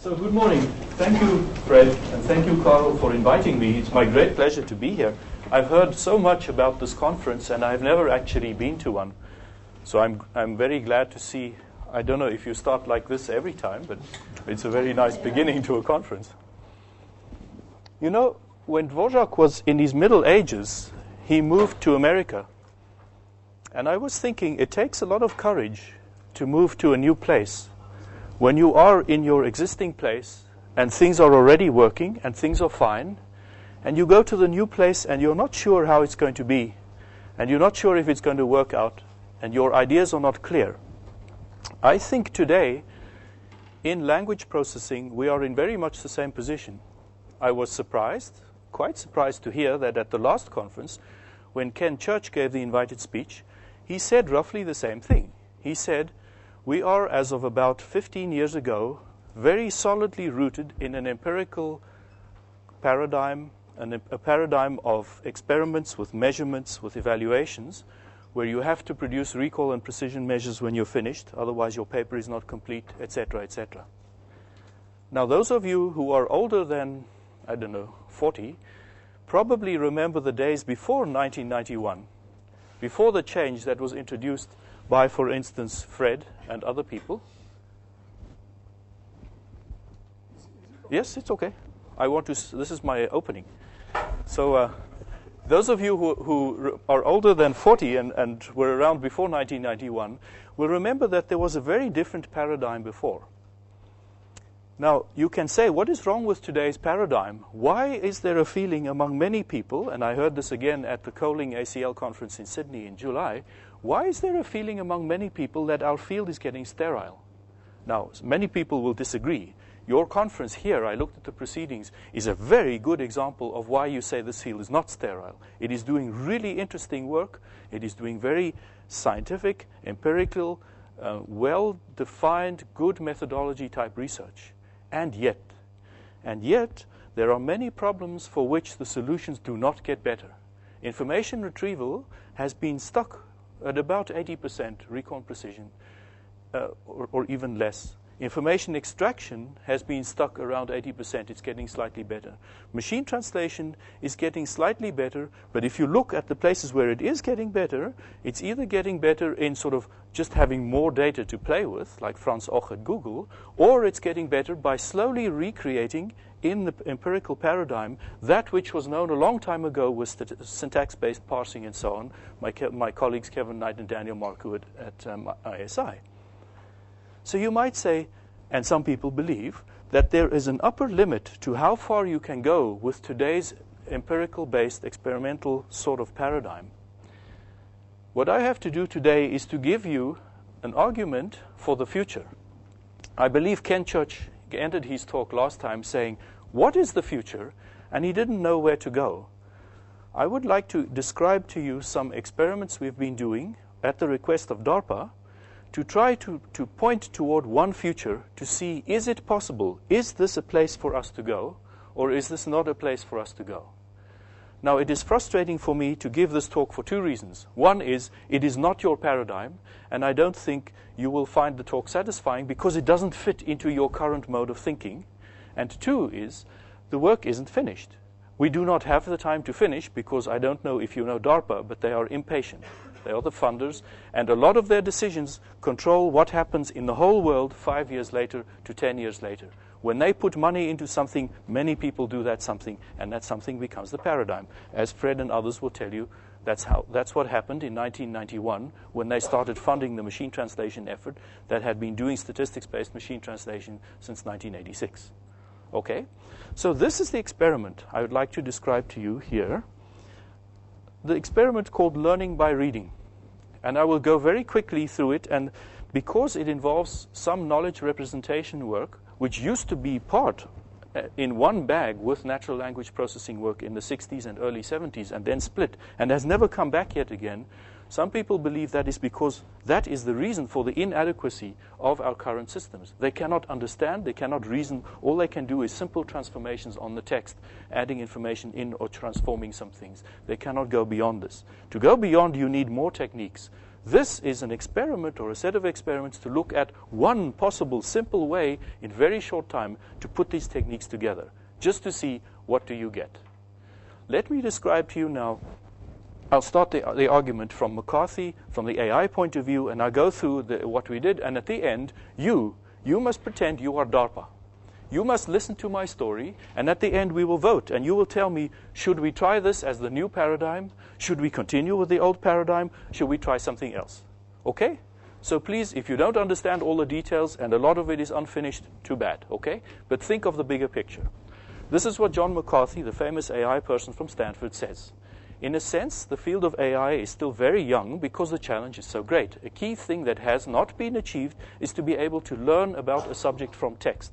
So good morning. Thank you, Fred, and thank you, Carl, for inviting me. It's my great pleasure to be here. I've heard so much about this conference, and I've never actually been to one. So I'm very glad to see. I don't know if you start like this every time, but it's a very nice beginning to a conference. You know, when Dvořák was in his middle ages, he moved to America. And I was thinking, it takes a lot of courage to move to a new place. When you are in your existing place and things are already working and things are fine, and you go to the new place and you're not sure how it's going to be, and you're not sure if it's going to work out, and your ideas are not clear. I think today, in language processing, we are in very much the same position. I was surprised, quite surprised to hear that at the last conference, when Ken Church gave the invited speech, he said roughly the same thing. He said, we are, as of about 15 years ago, very solidly rooted in an empirical paradigm, a paradigm of experiments with measurements, with evaluations, where you have to produce recall and precision measures when you're finished, otherwise your paper is not complete, etc., etc. Now, those of you who are older than, 40, probably remember the days before 1991, before the change that was introduced by, for instance, Fred and other people. Yes, it's okay. This is my opening. So those of you who are older than 40 and were around before 1991 will remember that there was a very different paradigm before. Now, you can say, what is wrong with today's paradigm? Why is there a feeling among many people, and I heard this again at the Coling ACL conference in Sydney in July, why is there a feeling among many people that our field is getting sterile? Now, many people will disagree. Your conference here, I looked at the proceedings, is a very good example of why you say this field is not sterile. It is doing really interesting work. It is doing very scientific, empirical, well-defined, good methodology type research. And yet, there are many problems for which the solutions do not get better. Information retrieval has been stuck at about 80% recall precision, or even less. Information extraction has been stuck around 80%. It's getting slightly better. Machine translation is getting slightly better, but if you look at the places where it is getting better, it's either getting better in sort of just having more data to play with, like Frans Och at Google, or it's getting better by slowly recreating in the empirical paradigm that which was known a long time ago with syntax-based parsing and so on, my colleagues Kevin Knight and Daniel Marcoux at ISI. So you might say, and some people believe, that there is an upper limit to how far you can go with today's empirical-based experimental sort of paradigm. What I have to do today is to give you an argument for the future. I believe Ken Church ended his talk last time saying, what is the future? And he didn't know where to go. I would like to describe to you some experiments we've been doing at the request of DARPA to try to point toward one future to see, is it possible? Is this a place for us to go? Or is this not a place for us to go? Now, it is frustrating for me to give this talk for two reasons. One is, it is not your paradigm, and I don't think you will find the talk satisfying because it doesn't fit into your current mode of thinking. And two is, the work isn't finished. We do not have the time to finish because I don't know if you know DARPA, but they are impatient. They are the funders, and a lot of their decisions control what happens in the whole world 5 years later to 10 years later. When they put money into something, many people do that something, and that something becomes the paradigm. As Fred and others will tell you, that's what happened in 1991 when they started funding the machine translation effort that had been doing statistics-based machine translation since 1986. Okay? So this is the experiment I would like to describe to you here. The experiment called learning by reading. And I will go very quickly through it, and because it involves some knowledge representation work, which used to be part in one bag with natural language processing work in the 60s and early 70s and then split and has never come back yet again, some people believe that is because that is the reason for the inadequacy of our current systems. They cannot understand, they cannot reason, all they can do is simple transformations on the text, adding information in or transforming some things. They cannot go beyond this. To go beyond, you need more techniques. This is an experiment or a set of experiments to look at one possible simple way in very short time to put these techniques together, just to see what do you get. Let me describe to you now. I'll start the argument from McCarthy, from the AI point of view, and I'll go through what we did. And at the end, you must pretend you are DARPA. You must listen to my story, and at the end we will vote. And you will tell me, should we try this as the new paradigm? Should we continue with the old paradigm? Should we try something else? Okay? So please, if you don't understand all the details, and a lot of it is unfinished, too bad, okay? But think of the bigger picture. This is what John McCarthy, the famous AI person from Stanford, says. In a sense, the field of AI is still very young because the challenge is so great. A key thing that has not been achieved is to be able to learn about a subject from text,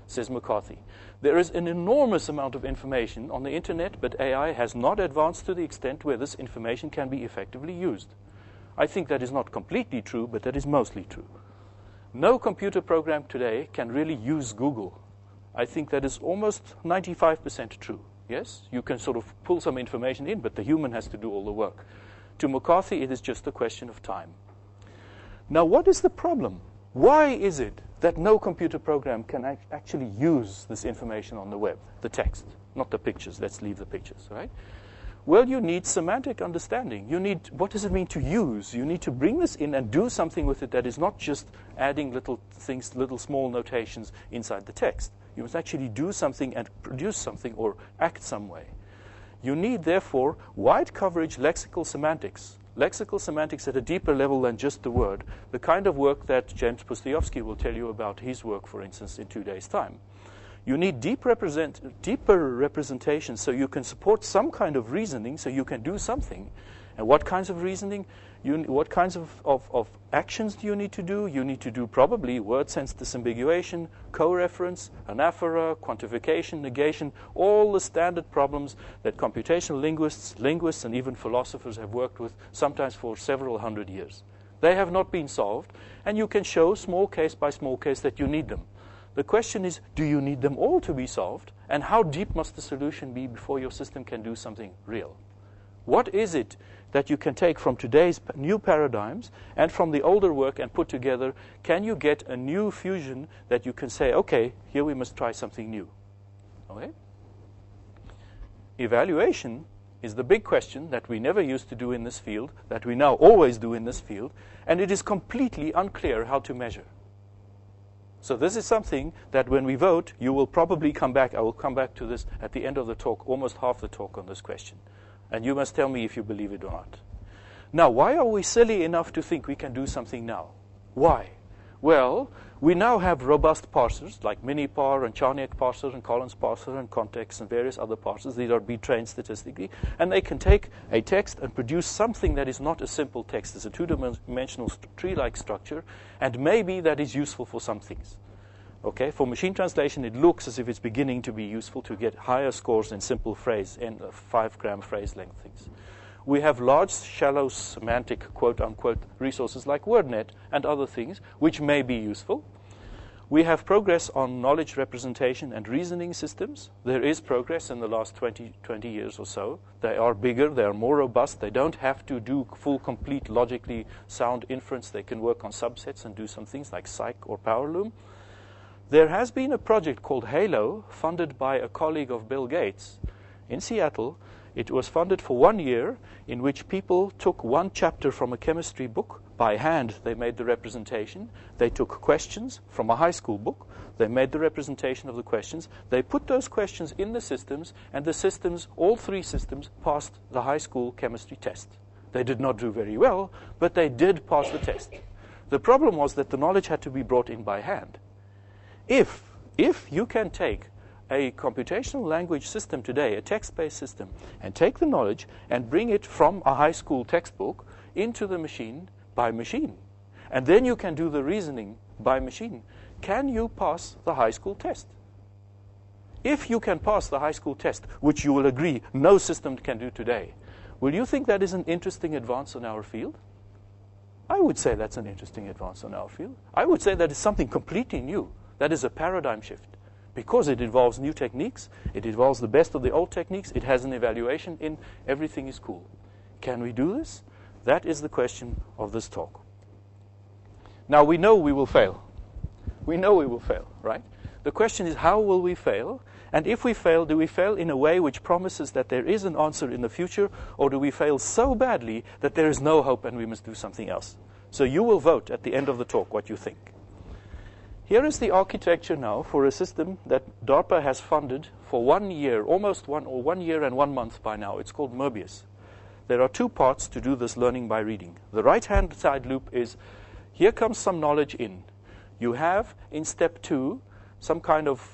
says McCarthy. There is an enormous amount of information on the internet, but AI has not advanced to the extent where this information can be effectively used. I think that is not completely true, but that is mostly true. No computer program today can really use Google. I think that is almost 95% true. Yes, you can sort of pull some information in, but the human has to do all the work. To McCarthy, it is just a question of time. Now, what is the problem? Why is it that no computer program can actually use this information on the web, the text, not the pictures? Let's leave the pictures, right? Well, you need semantic understanding. You need, what does it mean to use? You need to bring this in and do something with it that is not just adding little things, little small notations inside the text. You must actually do something and produce something or act some way. You need, therefore, wide coverage lexical semantics. Lexical semantics at a deeper level than just the word. The kind of work that James Pustyovsky will tell you about his work, for instance, in 2 days' time. You need deeper representation so you can support some kind of reasoning so you can do something. And what kinds of reasoning? What kinds of actions do you need to do? You need to do probably word sense disambiguation, co-reference, anaphora, quantification, negation, all the standard problems that computational linguists, and even philosophers have worked with, sometimes for several hundred years. They have not been solved, and you can show small case by small case that you need them. The question is, do you need them all to be solved? And how deep must the solution be before your system can do something real? What is it that you can take from today's new paradigms and from the older work and put together? Can you get a new fusion that you can say, okay, here we must try something new? Okay? Evaluation is the big question that we never used to do in this field, that we now always do in this field, and it is completely unclear how to measure. So this is something that when we vote, you will probably come back. I will come back to this at the end of the talk, almost half the talk on this question. And you must tell me if you believe it or not. Now, why are we silly enough to think we can do something now? Why? Well, we now have robust parsers like Minipar and Charniak parser and Collins parser and context and various other parsers. These are trained statistically. And they can take a text and produce something that is not a simple text. It's a two-dimensional tree-like structure. And maybe that is useful for some things. Okay, for machine translation, it looks as if it's beginning to be useful to get higher scores in simple phrase and 5-gram phrase length things. We have large, shallow, semantic, quote-unquote, resources like WordNet and other things, which may be useful. We have progress on knowledge representation and reasoning systems. There is progress in the last 20 years or so. They are bigger, they are more robust. They don't have to do full, complete, logically sound inference. They can work on subsets and do some things like Psych or PowerLoom. There has been a project called HALO, funded by a colleague of Bill Gates in Seattle. It was funded for 1 year, in which people took one chapter from a chemistry book. By hand, they made the representation. They took questions from a high school book. They made the representation of the questions. They put those questions in the systems, and the systems, all 3 systems, passed the high school chemistry test. They did not do very well, but they did pass the test. The problem was that the knowledge had to be brought in by hand. If you can take a computational language system today, a text-based system, and take the knowledge and bring it from a high school textbook into the machine by machine, and then you can do the reasoning by machine, can you pass the high school test? If you can pass the high school test, which you will agree no system can do today, will you think that is an interesting advance in our field? I would say that's an interesting advance in our field. I would say that is something completely new. That is a paradigm shift, because it involves new techniques, it involves the best of the old techniques, it has an evaluation in, everything is cool. Can we do this? That is the question of this talk. Now, we know we will fail. We know we will fail, right? The question is, how will we fail? And if we fail, do we fail in a way which promises that there is an answer in the future, or do we fail so badly that there is no hope and we must do something else? So you will vote at the end of the talk what you think. Here is the architecture now for a system that DARPA has funded for 1 year, almost 1 year and 1 month by now. It's called Mobius. There are 2 parts to do this learning by reading. The right-hand side loop is, here comes some knowledge in. You have, in step 2, some kind of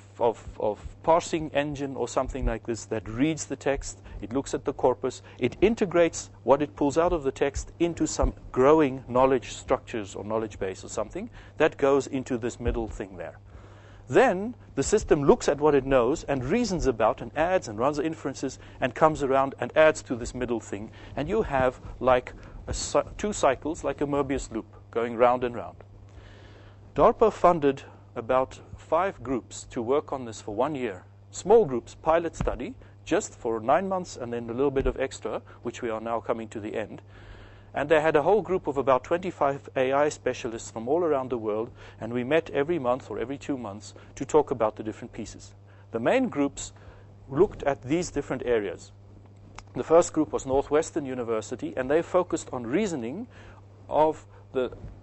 parsing engine or something like this that reads the text, it looks at the corpus, it integrates what it pulls out of the text into some growing knowledge structures or knowledge base or something that goes into this middle thing there. Then the system looks at what it knows and reasons about and adds and runs inferences and comes around and adds to this middle thing, and you have like 2 cycles, like a Mobius loop going round and round. DARPA funded about 5 groups to work on this for 1 year. Small groups, pilot study, just for 9 months and then a little bit of extra, which we are now coming to the end. And they had a whole group of about 25 AI specialists from all around the world, and we met every month or every 2 months to talk about the different pieces. The main groups looked at these different areas. The first group was Northwestern University, and they focused on reasoning of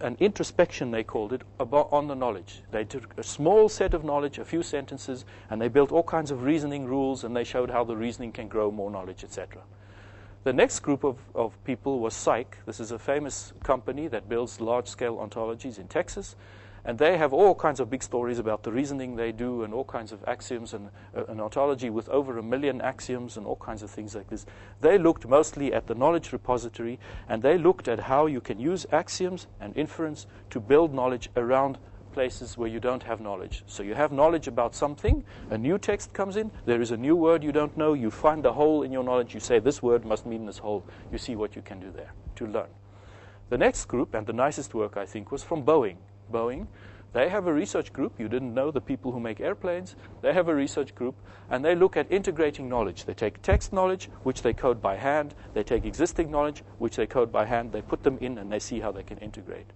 an introspection, they called it, on the knowledge. They took a small set of knowledge, a few sentences, and they built all kinds of reasoning rules, and they showed how the reasoning can grow more knowledge, etc. The next group of people was Psych. This is a famous company that builds large-scale ontologies in Texas, and they have all kinds of big stories about the reasoning they do and all kinds of axioms and an ontology with over 1 million axioms and all kinds of things like this. They looked mostly at the knowledge repository, and they looked at how you can use axioms and inference to build knowledge around places where you don't have knowledge. So you have knowledge about something, a new text comes in, there is a new word you don't know, you find a hole in your knowledge, you say this word must mean this hole, you see what you can do there to learn. The next group, and the nicest work I think, was from Boeing. Boeing, they have a research group. You didn't know the people who make airplanes. They have a research group, and they look at integrating knowledge. They take text knowledge, which they code by hand. They take existing knowledge, which they code by hand. They put them in, and they see how they can integrate.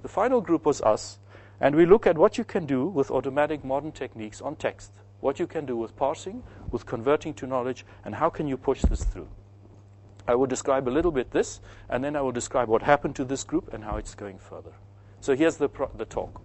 The final group was us, and we look at what you can do with automatic modern techniques on text, what you can do with parsing, with converting to knowledge, and how can you push this through. I will describe a little bit this, and then I will describe what happened to this group and how it's going further. So here's the talk.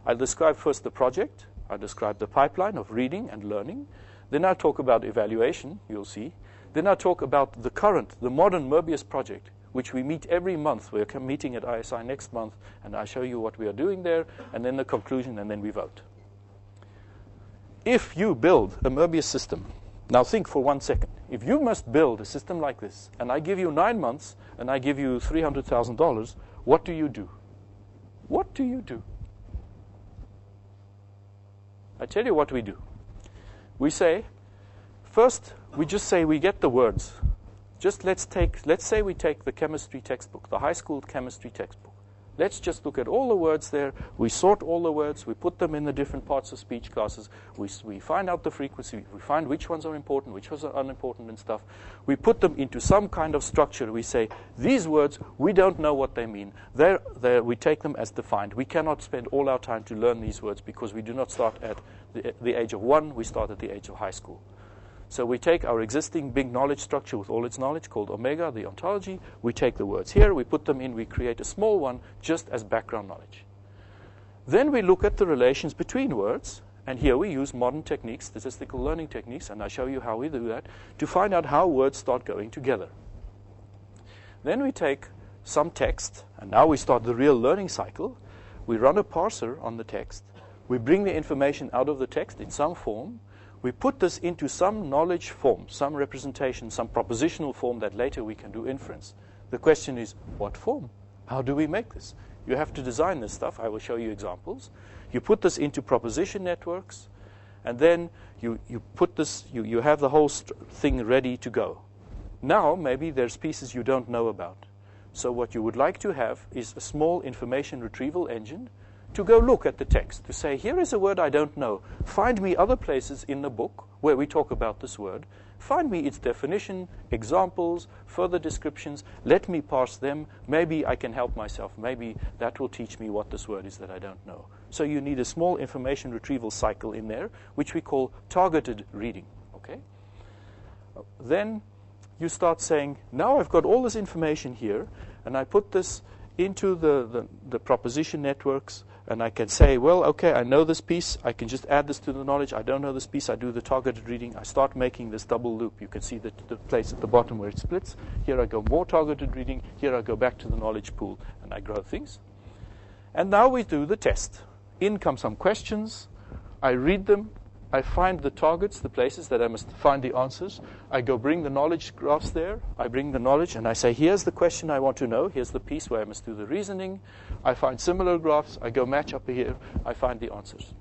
I'll describe first the project. I'll describe the pipeline of reading and learning. Then I'll talk about evaluation, you'll see. Then I'll talk about the modern Mobius project, which we meet every month. We're meeting at ISI next month, and I'll show you what we are doing there, and then the conclusion, and then we vote. If you build a Mobius system, now think for 1 second. If you must build a system like this, and I give you 9 months, and I give you $300,000, what do you do? What do you do? I tell you what we do. We say, first, we just say we get the words. Just let's say we take the chemistry textbook, the high school chemistry textbook. Let's just look at all the words there. We sort all the words. We put them in the different parts of speech classes. We find out the frequency. We find which ones are important, which ones are unimportant and stuff. We put them into some kind of structure. We say, these words, we don't know what they mean. We take them as defined. We cannot spend all our time to learn these words because we do not start at the age of 1. We start at the age of high school. So we take our existing big knowledge structure with all its knowledge called omega, the ontology. We take the words here, we put them in, we create a small one just as background knowledge. Then we look at the relations between words, and here we use modern techniques, statistical learning techniques, and I show you how we do that, to find out how words start going together. Then we take some text, and now we start the real learning cycle. We run a parser on the text. We bring the information out of the text in some form. We put this into some knowledge form, some representation, some propositional form that later we can do inference. The question is, what form? How do we make this? You have to design this stuff. I will show you examples. You put this into proposition networks, and then you put this, you have the whole thing ready to go. Now, maybe there's pieces you don't know about. So what you would like to have is a small information retrieval engine to go look at the text, to say, here is a word I don't know. Find me other places in the book where we talk about this word. find me its definition, examples, further descriptions, let me parse them, maybe I can help myself, maybe that will teach me what this word is that I don't know. So you need a small information retrieval cycle in there, which we call targeted reading. Okay? Then you start saying, now I've got all this information here, and I put this into the proposition networks, and I can say, well, okay, I know this piece. I can just add this to the knowledge. I don't know this piece. I do the targeted reading. I start making this double loop. You can see the place at the bottom where it splits. Here I go more targeted reading. Here I go back to the knowledge pool, and I grow things. And now we do the test. In come some questions. I read them. I find the targets, the places that I must find the answers. I go bring the knowledge graphs there. I bring the knowledge and I say, here's the question I want to know. Here's the piece where I must do the reasoning. I find similar graphs. I go match up here. I find the answers.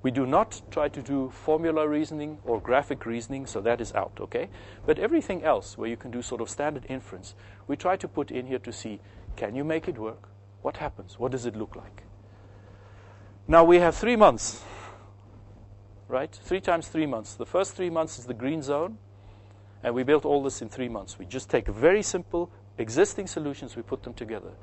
We do not try to do formula reasoning or graphic reasoning, so that is out, okay? But everything else where you can do sort of standard inference, we try to put in here to see, can you make it work? What happens? What does it look like? Now we have 3 months. Right? 3 times 3 months. The first 3 months is the green zone, and we built all this in 3 months. We just take very simple existing solutions, we put them together.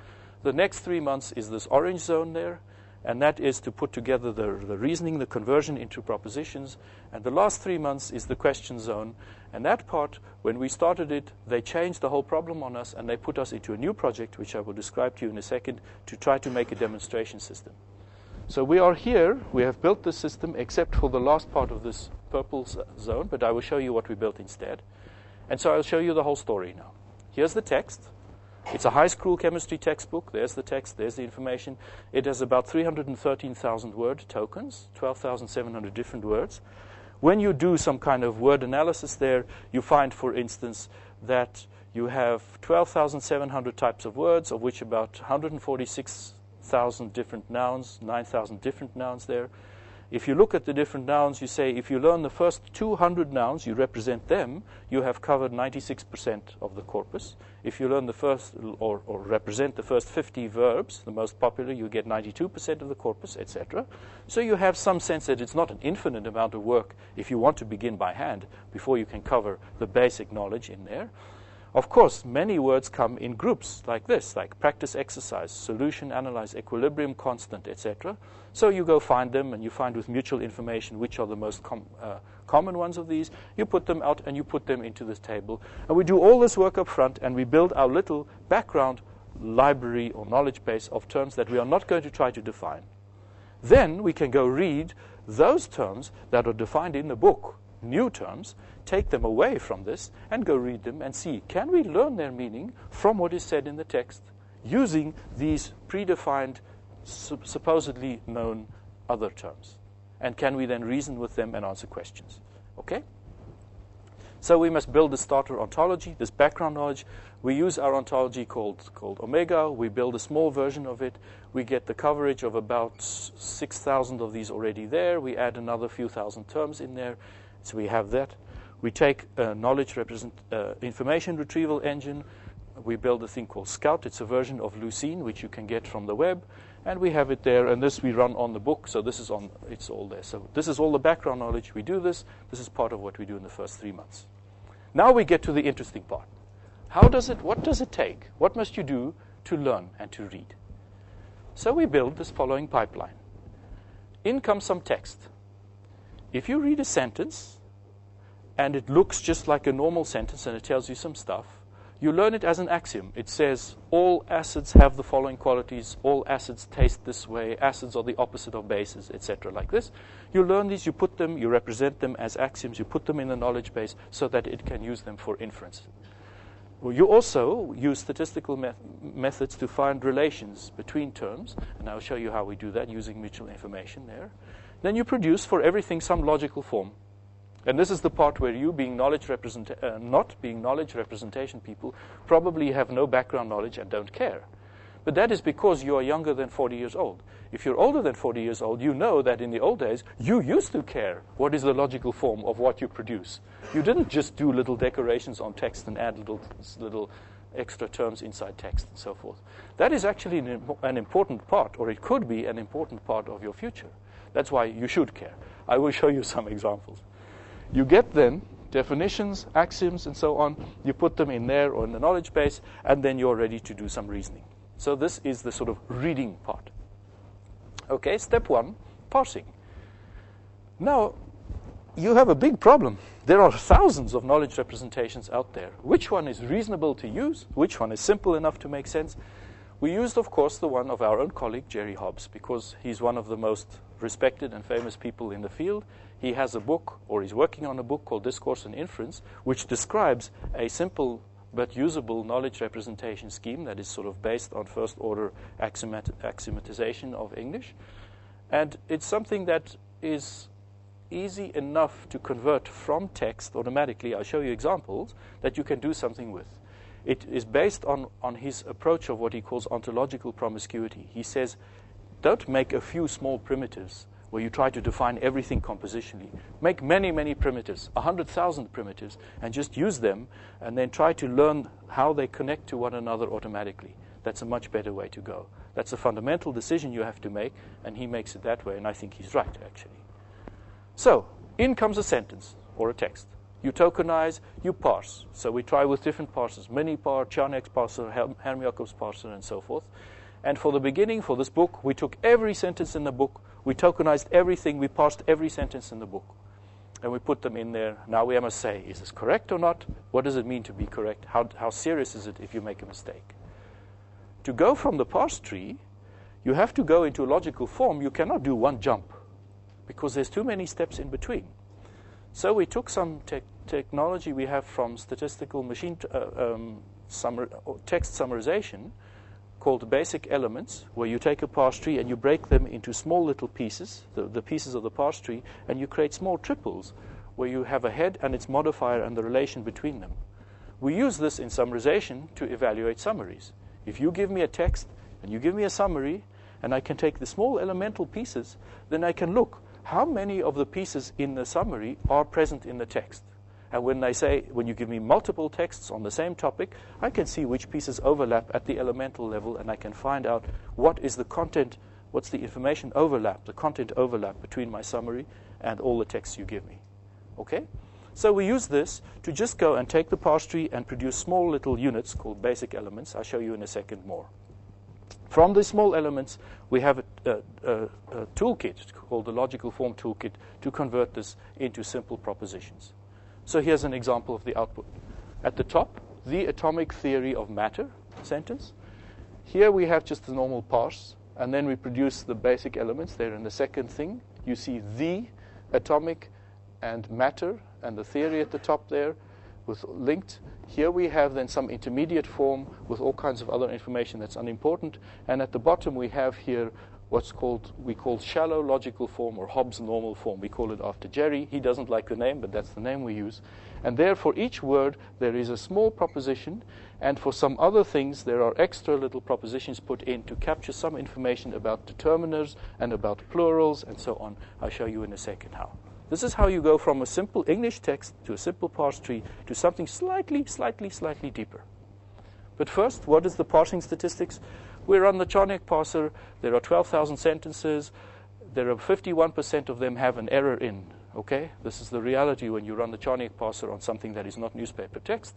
The next 3 months is this orange zone there, and that is to put together the reasoning, the conversion into propositions. And the last 3 months is the question zone. And that part, when we started it, they changed the whole problem on us, and they put us into a new project, which I will describe to you in a second, to try to make a demonstration system. So we are here, we have built the system except for the last part of this purple zone, but I will show you what we built instead. And so I'll show you the whole story now. Here's the text. It's a high school chemistry textbook. There's the text, there's the information. It has about 313,000 word tokens, 12,700 different words. When you do some kind of word analysis there, you find, for instance, that you have 12,700 types of words, of which about 146,000 different nouns, 9,000 different nouns there. If you look at the different nouns, you say if you learn the first 200 nouns, you represent them, you have covered 96% of the corpus. If you learn the first or represent the first 50 verbs, the most popular, you get 92% of the corpus, etc. So you have some sense that it's not an infinite amount of work if you want to begin by hand before you can cover the basic knowledge in there. Of course, many words come in groups like this, like practice, exercise, solution, analyze, equilibrium, constant, etc. So you go find them, and you find with mutual information which are the most common ones of these. You put them out, and you put them into this table. And we do all this work up front, and we build our little background library or knowledge base of terms that we are not going to try to define. Then we can go read those terms that are defined in the book, new terms, take them away from this and go read them and see, can we learn their meaning from what is said in the text using these predefined, supposedly known other terms? And can we then reason with them and answer questions? Okay? So we must build the starter ontology, this background knowledge. We use our ontology called Omega. We build a small version of it. We get the coverage of about 6,000 of these already there. We add another few thousand terms in there. So we have that. We take a knowledge information retrieval engine. We build a thing called Scout. It's a version of Lucene, which you can get from the web. And we have it there. And this we run on the book. So this is on, it's all there. So this is all the background knowledge. We do this. This is part of what we do in the first 3 months. Now we get to the interesting part. What does it take? What must you do to learn and to read? So we build this following pipeline. In comes some text. If you read a sentence, and it looks just like a normal sentence and it tells you some stuff, you learn it as an axiom. It says, all acids have the following qualities, all acids taste this way, acids are the opposite of bases, etc. like this. You learn these, you put them, you represent them as axioms, you put them in the knowledge base so that it can use them for inference. Well, you also use statistical methods to find relations between terms, and I'll show you how we do that using mutual information there. Then you produce for everything some logical form. And this is the part where you, being not being knowledge representation people, probably have no background knowledge and don't care. But that is because you are younger than 40 years old. If you're older than 40 years old, you know that in the old days, you used to care what is the logical form of what you produce. You didn't just do little decorations on text and add little extra terms inside text and so forth. That is actually an important part, or it could be an important part of your future. That's why you should care. I will show you some examples. You get then definitions, axioms, and so on. You put them in there or in the knowledge base, and then you're ready to do some reasoning. So this is the sort of reading part. Okay, step 1, parsing. Now, you have a big problem. There are thousands of knowledge representations out there. Which one is reasonable to use? Which one is simple enough to make sense? We used, of course, the one of our own colleague, Jerry Hobbs, because he's one of the most respected and famous people in the field. He has a book, or he's working on a book called Discourse and Inference, which describes a simple but usable knowledge representation scheme that is sort of based on first-order axiomatization of English. And it's something that is easy enough to convert from text automatically. I'll show you examples that you can do something with. It is based on his approach of what he calls ontological promiscuity. He says, don't make a few small primitives where you try to define everything compositionally. Make many, many primitives, 100,000 primitives, and just use them, and then try to learn how they connect to one another automatically. That's a much better way to go. That's a fundamental decision you have to make, and he makes it that way, and I think he's right, actually. So, in comes a sentence or a text. You tokenize, you parse. So we try with different parsers, Minipar, Charnak's parser, Hermiakov's parser, and so forth. And for the beginning, for this book, we took every sentence in the book, we tokenized everything, we parsed every sentence in the book, and we put them in there. Now we must say, is this correct or not? What does it mean to be correct? How serious is it if you make a mistake? To go from the parse tree, you have to go into a logical form. You cannot do one jump, because there's too many steps in between. So we took some technology we have from statistical machine text summarization called basic elements, where you take a parse tree and you break them into small little pieces, the pieces of the parse tree, and you create small triples where you have a head and its modifier and the relation between them. We use this in summarization to evaluate summaries. If you give me a text and you give me a summary, and I can take the small elemental pieces, then I can look how many of the pieces in the summary are present in the text. And when you give me multiple texts on the same topic, I can see which pieces overlap at the elemental level, and I can find out what is the content, what's the information overlap, the content overlap between my summary and all the texts you give me. Okay? So we use this to just go and take the parse tree and produce small little units called basic elements. I'll show you in a second more. From these small elements, we have a toolkit called the Logical Form Toolkit to convert this into simple propositions. So here's an example of the output. At the top, the atomic theory of matter sentence. Here we have just the normal parse, and then we produce the basic elements there in the second thing. You see the atomic and matter and the theory at the top there with linked. Here we have then some intermediate form with all kinds of other information that's unimportant. And at the bottom we have here what's we call shallow logical form, or Hobbes' normal form. We call it after Jerry. He doesn't like the name, but that's the name we use. And there for each word there is a small proposition, and for some other things there are extra little propositions put in to capture some information about determiners and about plurals and so on. I'll show you in a second how. This is how you go from a simple English text to a simple parse tree to something slightly deeper. But first, what is the parsing statistics? We run the Charnak parser. There are 12,000 sentences. There are 51% of them have an error in. Okay? This is the reality when you run the Charnak parser on something that is not newspaper text.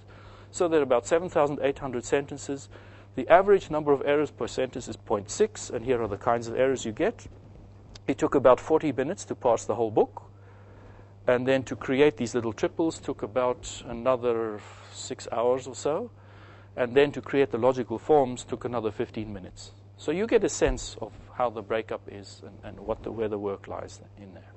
So there are about 7,800 sentences. The average number of errors per sentence is 0.6, and here are the kinds of errors you get. It took about 40 minutes to parse the whole book. And then to create these little triples took about another 6 hours or so. And then to create the logical forms took another 15 minutes. So you get a sense of how the breakup is and where the work lies in there.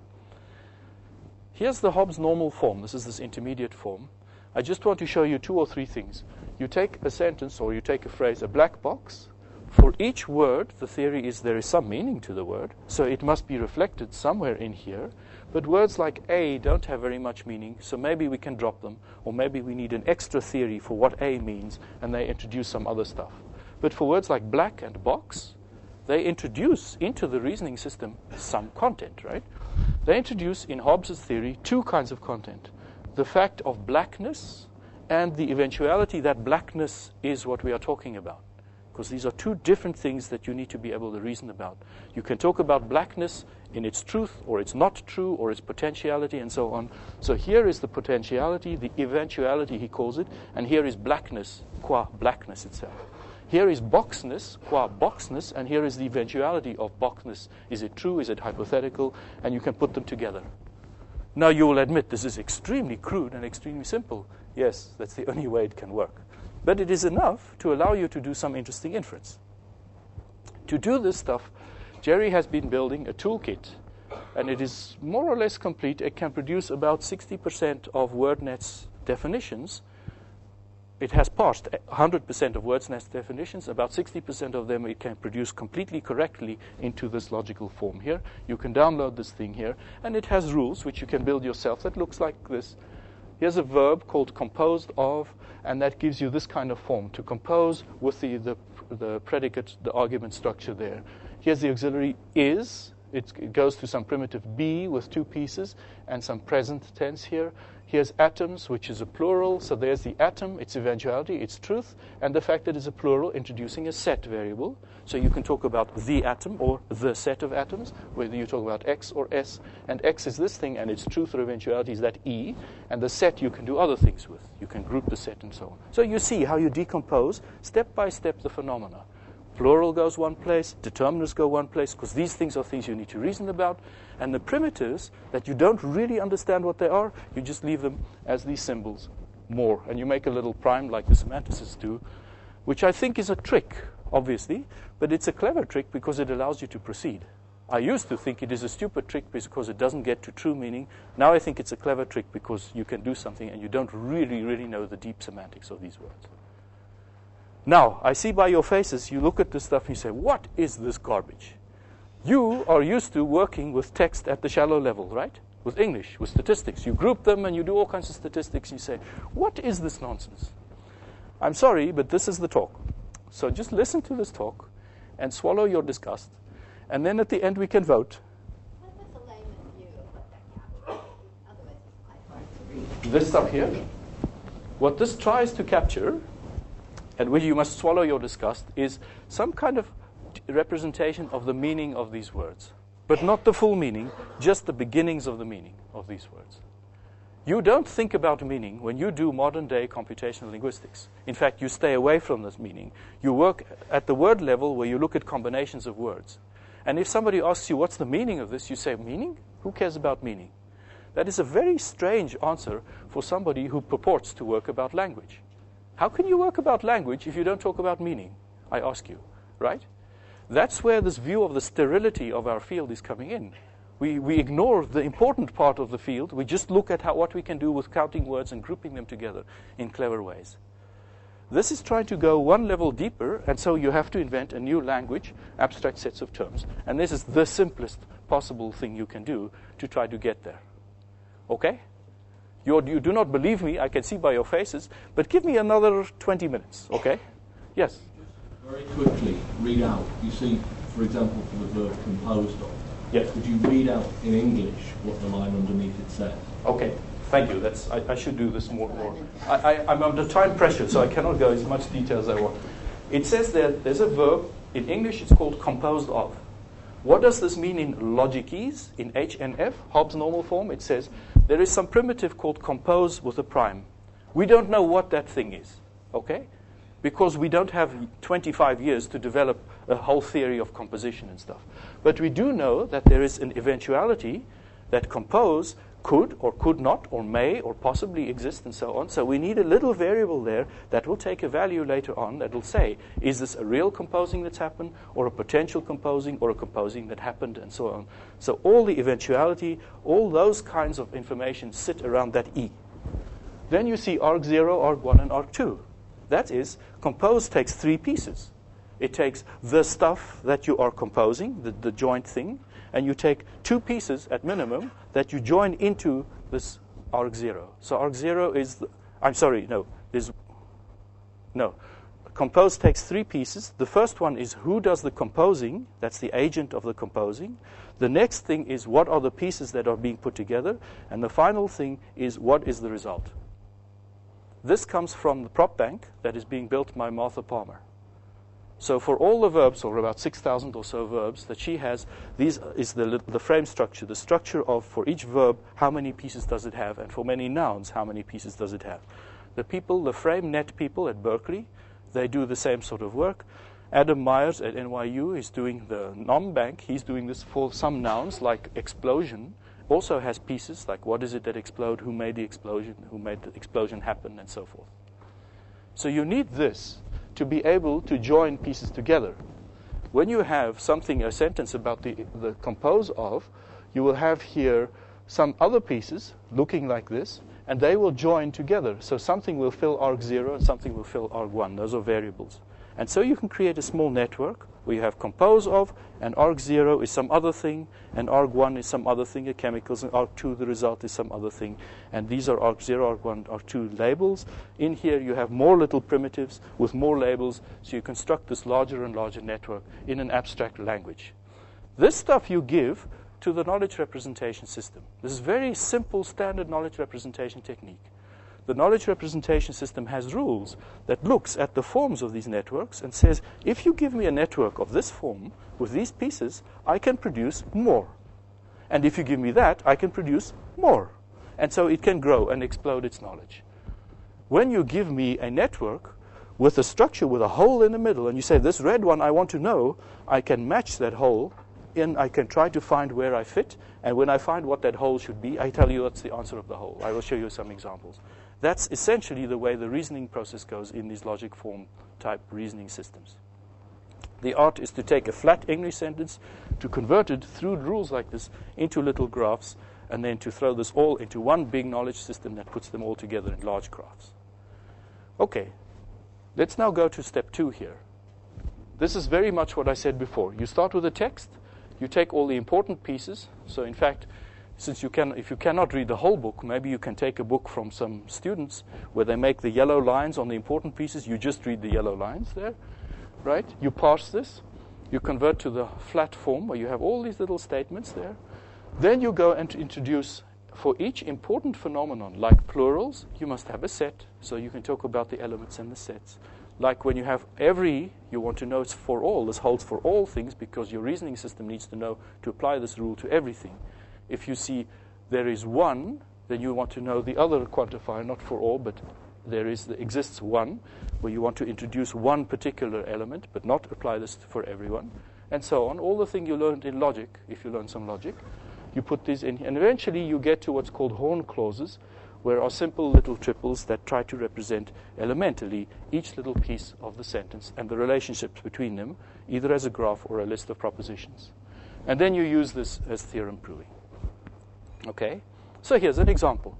Here's the Hobbes normal form. This is this intermediate form. I just want to show you 2 or 3 things. You take a sentence or you take a phrase, a black box. For each word, the theory is there is some meaning to the word, so it must be reflected somewhere in here. But words like A don't have very much meaning, so maybe we can drop them, or maybe we need an extra theory for what A means, and they introduce some other stuff. But for words like black and box, they introduce into the reasoning system some content, right? They introduce in Hobbes' theory 2 kinds of content. The fact of blackness and the eventuality that blackness is what we are talking about. because these are two different things that you need to be able to reason about. You can talk about blackness in its truth, or its not true, or its potentiality, and so on. So here is the potentiality, the eventuality, he calls it, and here is blackness, qua blackness itself. Here is boxness, qua boxness, and here is the eventuality of boxness. Is it true? Is it hypothetical? And you can put them together. Now you will admit this is extremely crude and extremely simple. Yes, that's the only way it can work. But it is enough to allow you to do some interesting inference. To do this stuff, Jerry has been building a toolkit, and it is more or less complete. It can produce about 60% of WordNet's definitions. It has parsed 100% of WordNet's definitions. About 60% of them it can produce completely correctly into this logical form here. You can download this thing here, and it has rules which you can build yourself that looks like this. Here's a verb called composed of, and that gives you this kind of form, to compose with the predicate, the argument structure there. Here's the auxiliary is. It goes to some primitive be with two pieces and some present tense here. Here's atoms, which is a plural. So there's the atom, its eventuality, its truth, and the fact that it's a plural introducing a set variable. So you can talk about the atom or the set of atoms, whether you talk about X or S. And X is this thing, and its truth or eventuality is that E. And the set you can do other things with. You can group the set and so on. So you see how you decompose step by step the phenomena. Plural goes one place, determiners go one place, because these things are things you need to reason about. And the primitives that you don't really understand what they are, you just leave them as these symbols more. And you make a little prime like the semanticists do, which I think is a trick, obviously, but it's a clever trick because it allows you to proceed. I used to think it is a stupid trick because it doesn't get to true meaning. Now I think it's a clever trick because you can do something and you don't really know the deep semantics of these words. Now, I see by your faces, you look at this stuff and you say, what is this garbage? You are used to working with text at the shallow level, right? With English, with statistics. You group them and you do all kinds of statistics. You say, what is this nonsense? I'm sorry, but this is the talk. So just listen to this talk and swallow your disgust. And then at the end we can vote. What was the layman's view of what that captures? Otherwise it's quite hard to read. This stuff here, what this tries to capture, and which you must swallow your disgust, is some kind of representation of the meaning of these words. But not the full meaning, just the beginnings of the meaning of these words. You don't think about meaning when you do modern-day computational linguistics. In fact, you stay away from this meaning. You work at the word level where you look at combinations of words. And if somebody asks you, what's the meaning of this? You say, meaning? Who cares about meaning? That is a very strange answer for somebody who purports to work about language. How can you work about language if you don't talk about meaning? I ask you, right? That's where this view of the sterility of our field is coming in. We ignore the important part of the field. We just look at what we can do with counting words and grouping them together in clever ways. This is trying to go one level deeper, and so you have to invent a new language, abstract sets of terms. And this is the simplest possible thing you can do to try to get there. Okay? You do not believe me, I can see by your faces, but give me another 20 minutes, okay? Yes? Just very quickly, read out. You see, for example, for the verb composed of. Yes. Could you read out in English what the line underneath it says? Okay, thank you. I should do this more. I'm under time pressure, so I cannot go as much detail as I want. It says there's a verb, in English it's called composed of. What does this mean in logicese, in H and F, Hobbes' normal form? It says there is some primitive called compose with a prime. We don't know what that thing is, okay? Because we don't have 25 years to develop a whole theory of composition and stuff. But we do know that there is an eventuality that compose could or could not or may or possibly exist and so on. So we need a little variable there that will take a value later on that will say, is this a real composing that's happened or a potential composing or a composing that happened and so on. So all the eventuality, all those kinds of information sit around that E. Then you see arg0, arg1, and arg2. That is, compose takes three pieces. It takes the stuff that you are composing, the joint thing, and you take two pieces at minimum that you join into this arg0. So arg0 is, compose takes three pieces. The first one is who does the composing, that's the agent of the composing. The next thing is what are the pieces that are being put together, and the final thing is what is the result. This comes from the prop bank that is being built by Martha Palmer. So for all the verbs, or about 6,000 or so verbs that she has, these is the frame structure, the structure of, for each verb, how many pieces does it have, and for many nouns, how many pieces does it have. The people, the frame net people at Berkeley, they do the same sort of work. Adam Myers at NYU is doing the nom bank. He's doing this for some nouns like explosion. Also has pieces like what is it that explode, who made the explosion happen, and so forth. So you need this to be able to join pieces together. When you have something, a sentence about the compose of, you will have here some other pieces looking like this, and they will join together. So something will fill arg0 and something will fill arg1. Those are variables. And so you can create a small network where you have compose of, and arg0 is some other thing, and arg1 is some other thing, a chemicals, and arg2, the result, is some other thing. And these are arg0, arg1, arg2 labels. In here you have more little primitives with more labels, so you construct this larger and larger network in an abstract language. This stuff you give to the knowledge representation system. This is very simple, standard knowledge representation technique. The knowledge representation system has rules that looks at the forms of these networks and says, if you give me a network of this form with these pieces, I can produce more. And if you give me that, I can produce more. And so it can grow and explode its knowledge. When you give me a network with a structure with a hole in the middle, and you say, this red one I want to know, I can match that hole, and I can try to find where I fit. And when I find what that hole should be, I tell you what's the answer of the hole. I will show you some examples. That's essentially the way the reasoning process goes in these logic form type reasoning systems. The art is to take a flat English sentence, to convert it through rules like this into little graphs, and then to throw this all into one big knowledge system that puts them all together in large graphs. Okay, let's now go to step 2 here. This is very much what I said before. You start with a text, you take all the important pieces. So in fact, since if you cannot read the whole book, maybe you can take a book from some students where they make the yellow lines on the important pieces. You just read the yellow lines there, right? You parse this. You convert to the flat form where you have all these little statements there. Then you go and introduce, for each important phenomenon, like plurals, you must have a set. So you can talk about the elements and the sets. Like when you have every, you want to know it's for all. This holds for all things because your reasoning system needs to know to apply this rule to everything. If you see there is one, then you want to know the other quantifier, not for all, but exists one, where you want to introduce one particular element, but not apply this for everyone, and so on. All the things you learned in logic, if you learn some logic, you put these in, and eventually you get to what's called horn clauses, where are simple little triples that try to represent elementally each little piece of the sentence and the relationships between them, either as a graph or a list of propositions. And then you use this as theorem proving. Okay, so here's an example.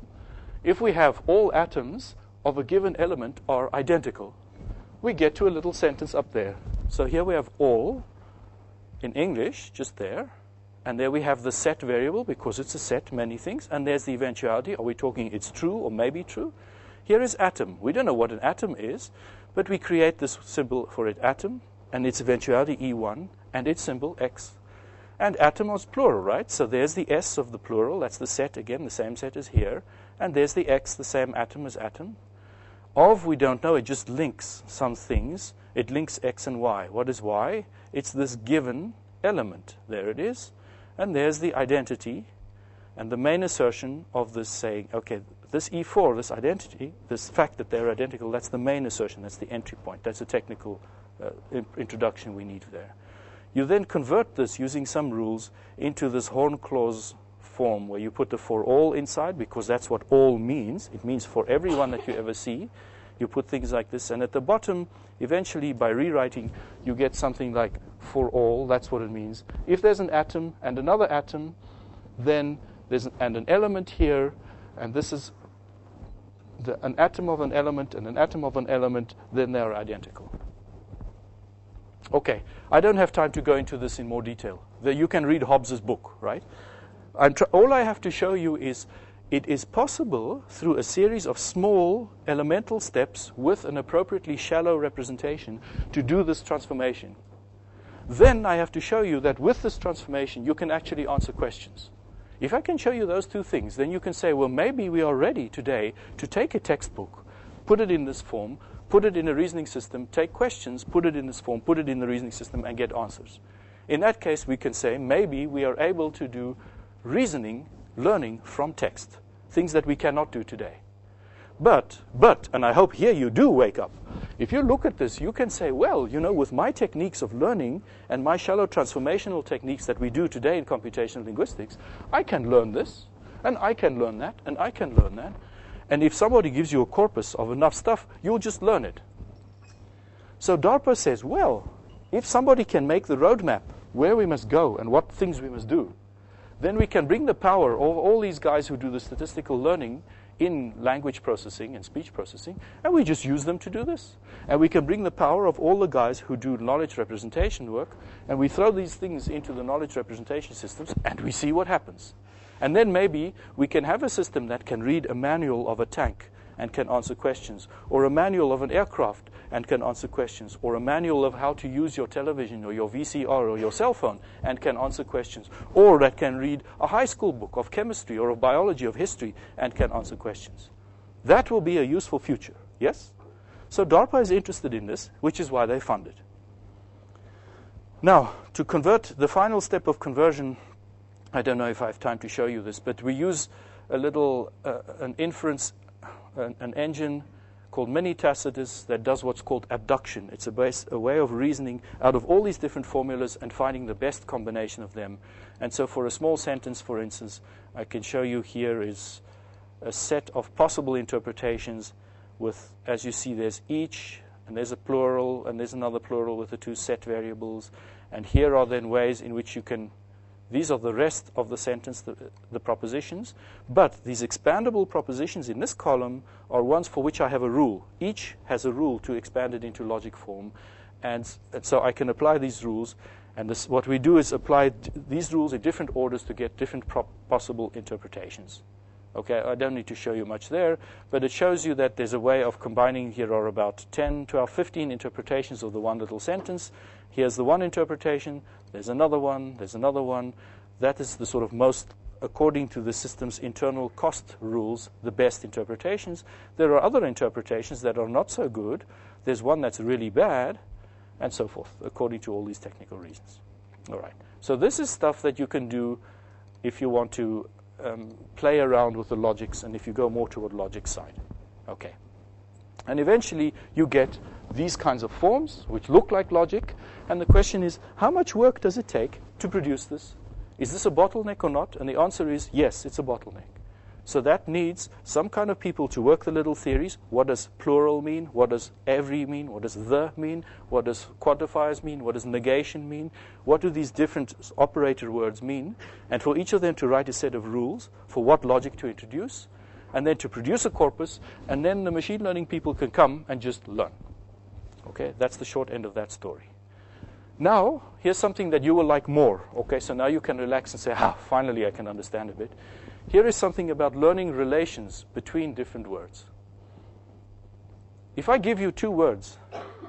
If we have all atoms of a given element are identical, we get to a little sentence up there. So here we have all in English, just there. And there we have the set variable, because it's a set, many things. And there's the eventuality. Are we talking it's true or maybe true? Here is atom. We don't know what an atom is, but we create this symbol for it, atom, and its eventuality, E1, and its symbol, X. And atom is plural, right? So there's the S of the plural. That's the set, again, the same set as here. And there's the X, the same atom as atom. Of, we don't know. It just links some things. It links X and Y. What is Y? It's this given element. There it is. And there's the identity. And the main assertion of this saying, okay, this E4, this identity, this fact that they're identical, that's the main assertion. That's the entry point. That's a technical introduction we need there. You then convert this using some rules into this horn clause form where you put the for all inside, because that's what all means. It means for everyone that you ever see. You put things like this. And at the bottom, eventually, by rewriting, you get something like for all. That's what it means. If there's an atom and another atom, then there's an element here, and this is an atom of an element and an atom of an element, then they're identical. Okay, I don't have time to go into this in more detail. You can read Hobbes's book, right? All I have to show you is it is possible through a series of small elemental steps with an appropriately shallow representation to do this transformation. Then I have to show you that with this transformation you can actually answer questions. If I can show you those two things, then you can say, well, maybe we are ready today to take a textbook, put it in this form, put it in a reasoning system, take questions, put it in this form, put it in the reasoning system, and get answers. In that case, we can say maybe we are able to do reasoning, learning from text, things that we cannot do today. But, and I hope here you do wake up, if you look at this, you can say, well, you know, with my techniques of learning and my shallow transformational techniques that we do today in computational linguistics, I can learn this, and I can learn that, and I can learn that. And if somebody gives you a corpus of enough stuff, you'll just learn it. So DARPA says, well, if somebody can make the roadmap where we must go and what things we must do, then we can bring the power of all these guys who do the statistical learning in language processing and speech processing, and we just use them to do this. And we can bring the power of all the guys who do knowledge representation work, and we throw these things into the knowledge representation systems, and we see what happens. And then maybe we can have a system that can read a manual of a tank and can answer questions, or a manual of an aircraft and can answer questions, or a manual of how to use your television or your VCR or your cell phone and can answer questions, or that can read a high school book of chemistry or of biology, of history, and can answer questions. That will be a useful future, yes? So DARPA is interested in this, which is why they fund it. Now, to convert, the final step of conversion, I don't know if I have time to show you this, but we use a little, an inference, an engine called mini-Tacitus that does what's called abduction. It's a way of reasoning out of all these different formulas and finding the best combination of them. And so for a small sentence, for instance, I can show you here is a set of possible interpretations with, as you see, there's each, and there's a plural, and there's another plural with the two set variables. And here are then ways in which you can, these are the rest of the sentence, the propositions. But these expandable propositions in this column are ones for which I have a rule. Each has a rule to expand it into logic form. And so I can apply these rules. And this, what we do is apply these rules in different orders to get different possible interpretations. Okay, I don't need to show you much there, but it shows you that there's a way of combining. Here are about 10, 12, 15 interpretations of the one little sentence. Here's the one interpretation. There's another one. There's another one. That is the sort of most, according to the system's internal cost rules, the best interpretations. There are other interpretations that are not so good. There's one that's really bad, and so forth, according to all these technical reasons. All right. So this is stuff that you can do if you want to play around with the logics and if you go more toward logic side. Okay. And eventually you get these kinds of forms which look like logic, and the question is, how much work does it take to produce this? Is this a bottleneck or not? And the answer is yes, it's a bottleneck. So that needs some kind of people to work the little theories. What does plural mean? What does every mean? What does the mean? What does quantifiers mean? What does negation mean? What do these different operator words mean? And for each of them to write a set of rules for what logic to introduce, and then to produce a corpus, and then the machine learning people can come and just learn. Okay, that's the short end of that story. Now, here's something that you will like more. Okay, so now you can relax and say, finally I can understand a bit. Here is something about learning relations between different words. If I give you two words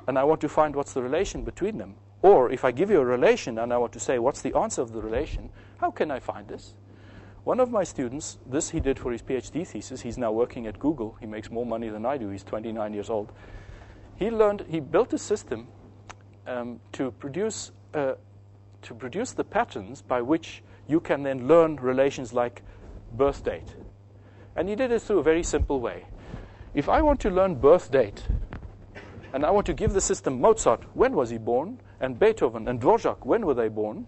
and I want to find what's the relation between them, or if I give you a relation and I want to say what's the answer of the relation, how can I find this? One of my students, this he did for his PhD thesis. He's now working at Google. He makes more money than I do. He's 29 years old. He built a system to produce the patterns by which you can then learn relations like birth date. And he did it through a very simple way. If I want to learn birth date, and I want to give the system Mozart, when was he born, and Beethoven and Dvorak, when were they born,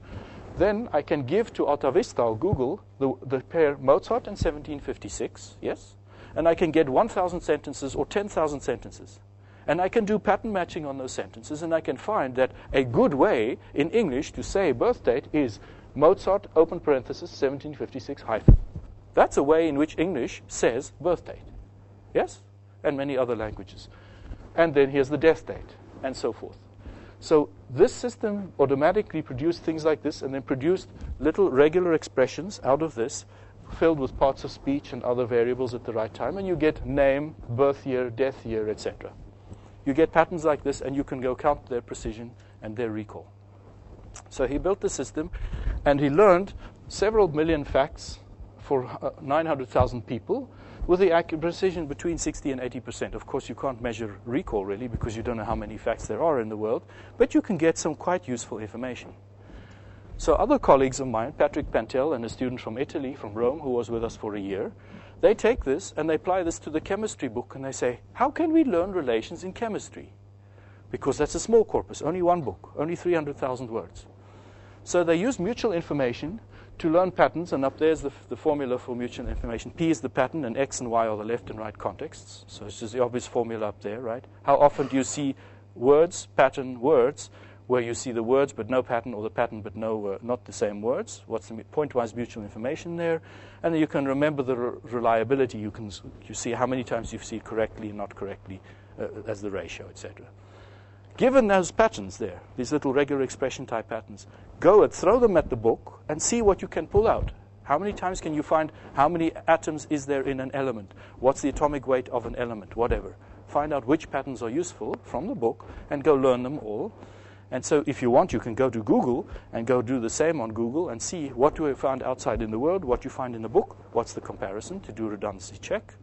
then I can give to AltaVista or Google the pair Mozart and 1756, yes? And I can get 1,000 sentences or 10,000 sentences. And I can do pattern matching on those sentences, and I can find that a good way in English to say birth date is Mozart, open parenthesis, 1756 hyphen. That's a way in which English says birth date. Yes? And many other languages. And then here's the death date, and so forth. So this system automatically produced things like this, and then produced little regular expressions out of this, filled with parts of speech and other variables at the right time, and you get name, birth year, death year, etc. You get patterns like this, and you can go count their precision and their recall. So he built the system, and he learned several million facts for 900,000 people, with the precision between 60 and 80%. Of course, you can't measure recall really because you don't know how many facts there are in the world, but you can get some quite useful information. So other colleagues of mine, Patrick Pantel and a student from Italy, from Rome, who was with us for a year, they take this and they apply this to the chemistry book and they say, how can we learn relations in chemistry? Because that's a small corpus, only one book, only 300,000 words. So they use mutual information to learn patterns, and up there's the formula for mutual information. P is the pattern, and X and Y are the left and right contexts. So it's just the obvious formula up there, right? How often do you see words, pattern, words, where you see the words but no pattern, or the pattern but no, not the same words? What's the pointwise mutual information there? And then you can remember the reliability. You see how many times you see correctly and not correctly as the ratio, etc. Given those patterns there, these little regular expression type patterns, go and throw them at the book and see what you can pull out. How many times can you find how many atoms is there in an element? What's the atomic weight of an element? Whatever. Find out which patterns are useful from the book and go learn them all. And so if you want, you can go to Google and go do the same on Google and see what do I find outside in the world, what you find in the book, what's the comparison to do a redundancy check.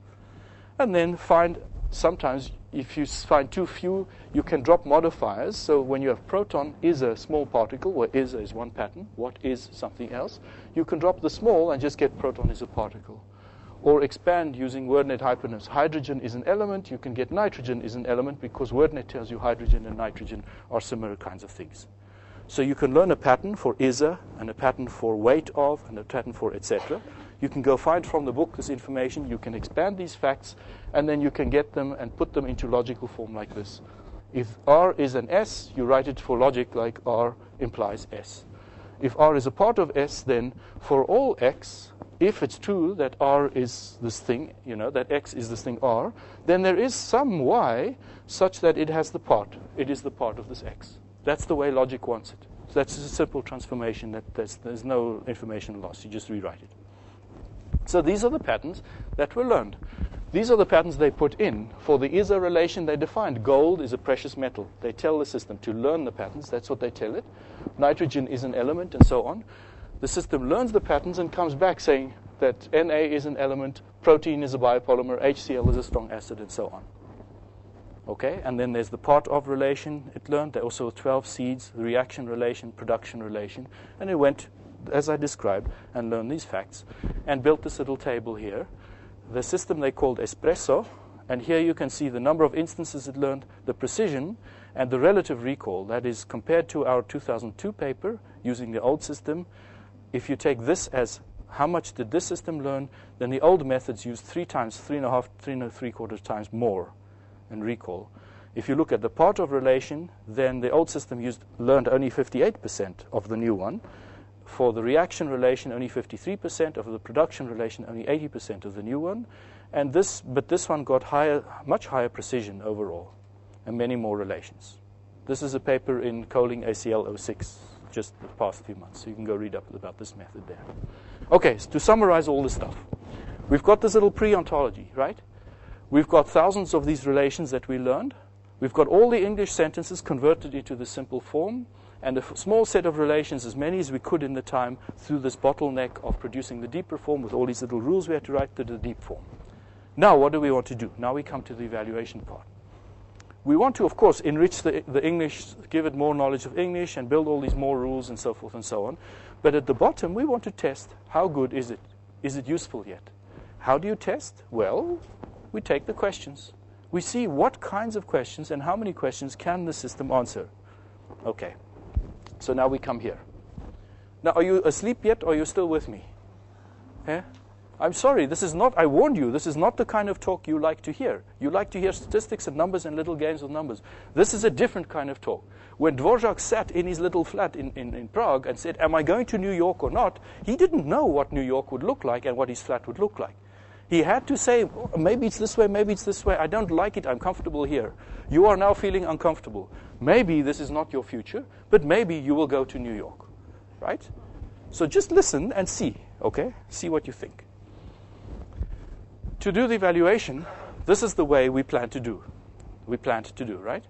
And then find, sometimes if you find too few, you can drop modifiers. So when you have proton is a small particle, where is one pattern, what is something else, you can drop the small and just get proton is a particle. Or expand using WordNet hyperness. Hydrogen is an element, you can get nitrogen is an element because WordNet tells you hydrogen and nitrogen are similar kinds of things. So you can learn a pattern for is-a, and a pattern for weight of, and a pattern for etc. You can go find from the book this information, you can expand these facts, and then you can get them and put them into logical form like this. If R is an S, you write it for logic like R implies S. If R is a part of S, then for all X, if it's true that R is this thing, that X is this thing R, then there is some Y such that it has the part. It is the part of this X. That's the way logic wants it. So that's a simple transformation. There's no information loss. You just rewrite it. So these are the patterns that were learned. These are the patterns they put in. For the is-a relation, they defined gold is a precious metal. They tell the system to learn the patterns. That's what they tell it. Nitrogen is an element, and so on. The system learns the patterns and comes back saying that Na is an element, protein is a biopolymer, HCl is a strong acid, and so on. Okay, and then there's the part of relation it learned. There are also 12 seeds, the reaction relation, production relation. And it went, as I described, and learned these facts and built this little table here. The system they called Espresso, and here you can see the number of instances it learned, the precision, and the relative recall. That is compared to our 2002 paper using the old system. If you take this as how much did this system learn, then the old methods used 3.5, 3.75 times more in recall. If you look at the part of relation, then the old system learned only 58% of the new one. For the reaction relation, only 53%. Of the production relation, only 80% of the new one. But this one got much higher precision overall, and many more relations. This is a paper in Coling ACL 06, just the past few months. So you can go read up about this method there. Okay, so to summarize all this stuff, we've got this little pre-ontology, right? We've got thousands of these relations that we learned. We've got all the English sentences converted into the simple form, and a small set of relations, as many as we could in the time, through this bottleneck of producing the deeper form with all these little rules we had to write to the deep form. Now, what do we want to do? Now we come to the evaluation part. We want to, of course, enrich the English, give it more knowledge of English, and build all these more rules and so forth and so on. But at the bottom, we want to test how good is it? Is it useful yet? How do you test? Well, we take the questions. We see what kinds of questions and how many questions can the system answer. Okay. So now we come here. Now, are you asleep yet, or are you still with me? Eh? I'm sorry, this is not, I warned you, this is not the kind of talk you like to hear. You like to hear statistics and numbers and little games with numbers. This is a different kind of talk. When Dvorak sat in his little flat in Prague and said, am I going to New York or not? He didn't know what New York would look like and what his flat would look like. He had to say, oh, maybe it's this way, maybe it's this way. I don't like it, I'm comfortable here. You are now feeling uncomfortable. Maybe this is not your future, but maybe you will go to New York, right? So just listen and see, okay? See what you think. To do the evaluation, this is the way we plan to do. Right?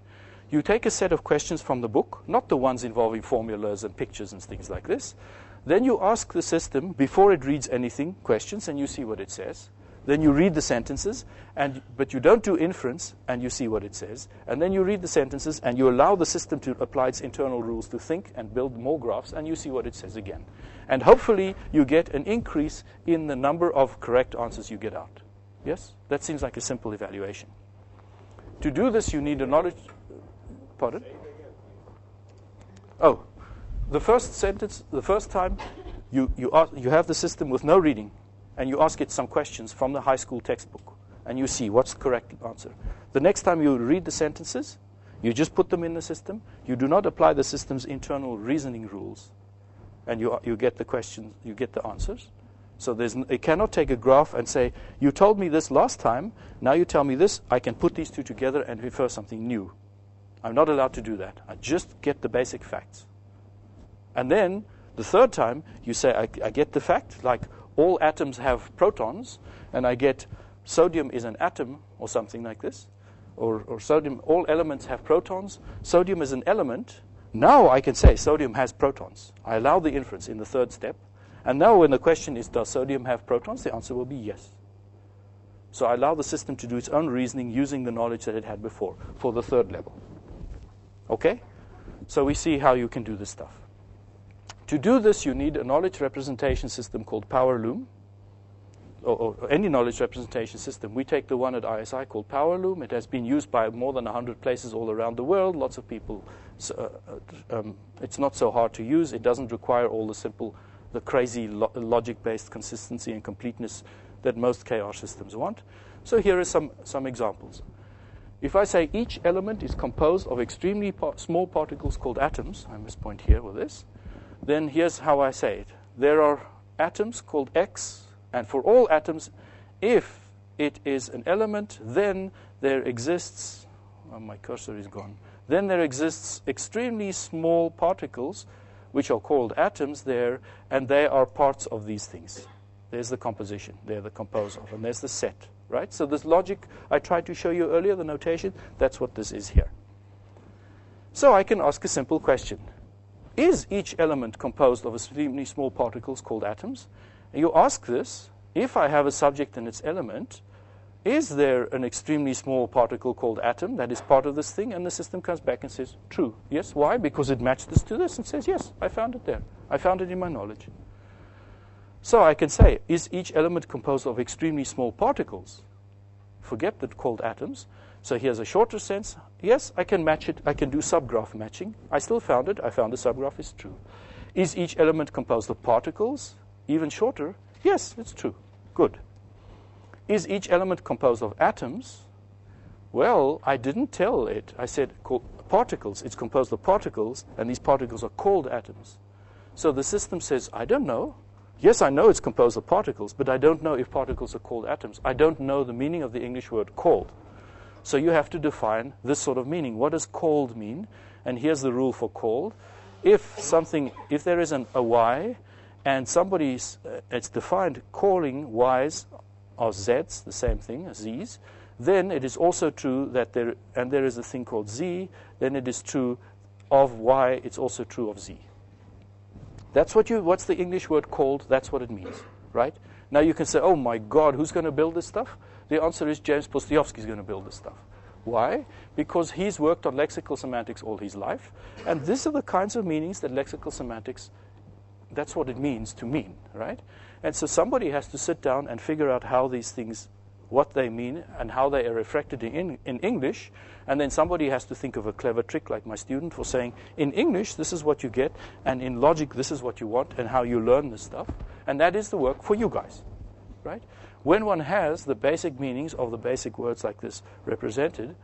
You take a set of questions from the book, not the ones involving formulas and pictures and things like this. Then you ask the system, before it reads anything, questions, and you see what it says. Then you read the sentences, but you don't do inference, and you see what it says. And then you read the sentences, and you allow the system to apply its internal rules to think and build more graphs, and you see what it says again. And hopefully, you get an increase in the number of correct answers you get out. Yes? That seems like a simple evaluation. To do this, you need a knowledge... Pardon? Oh, the first sentence, the first time, you have the system with no reading, and you ask it some questions from the high school textbook, and you see what's the correct answer. The next time you read the sentences, you just put them in the system. You do not apply the system's internal reasoning rules, and you get the questions, you get the answers. So it cannot take a graph and say, you told me this last time, now you tell me this, I can put these two together and infer something new. I'm not allowed to do that. I just get the basic facts. And then, the third time, you say, I get the fact, like all atoms have protons, and I get sodium is an atom, or something like this, or sodium, all elements have protons, sodium is an element. Now I can say sodium has protons. I allow the inference in the third step. And now when the question is, does sodium have protons? The answer will be yes. So I allow the system to do its own reasoning using the knowledge that it had before for the third level. Okay? So we see how you can do this stuff. To do this, you need a knowledge representation system called PowerLoom, or any knowledge representation system. We take the one at ISI called PowerLoom. It has been used by more than 100 places all around the world. Lots of people. It's not so hard to use. It doesn't require all the crazy logic-based consistency and completeness that most KR systems want. So here are some examples. If I say each element is composed of extremely small particles called atoms, I must point here with this, then here's how I say it. There are atoms called X, and for all atoms, if it is an element, then there exists, my cursor is gone, then there exists extremely small particles, which are called atoms there, and they are parts of these things. There's the composition, they're the composed of, and there's the set, right? So this logic I tried to show you earlier, the notation, that's what this is here. So I can ask a simple question. Is each element composed of extremely small particles called atoms? And you ask this, if I have a subject and its element, is there an extremely small particle called atom that is part of this thing? And the system comes back and says, true. Yes, why? Because it matched this to this and says, yes, I found it there. I found it in my knowledge. So I can say, is each element composed of extremely small particles? Forget that called atoms. So here's a shorter sense. Yes, I can match it. I can do subgraph matching. I still found it. I found the subgraph is true. Is each element composed of particles? Even shorter. Yes, it's true. Good. Is each element composed of atoms? Well, I didn't tell it. I said particles. It's composed of particles, and these particles are called atoms. So the system says, I don't know. Yes, I know it's composed of particles, but I don't know if particles are called atoms. I don't know the meaning of the English word called. So you have to define this sort of meaning. What does called mean? And here's the rule for called. If there is a Y, and it's defined calling Y's are Z's, the same thing as Z's, then it is also true that there is a thing called Z, then it is true of Y, it's also true of Z. That's what's the English word called? That's what it means, right? Now you can say, oh my God, who's going to build this stuff? The answer is James Postoyevsky is going to build this stuff. Why? Because he's worked on lexical semantics all his life, and these are the kinds of meanings that lexical semantics, that's what it means to mean, right? And so somebody has to sit down and figure out how these things, what they mean, and how they are reflected in English, and then somebody has to think of a clever trick like my student for saying, in English, this is what you get, and in logic, this is what you want, and how you learn this stuff, and that is the work for you guys, right? When one has the basic meanings of the basic words like this represented,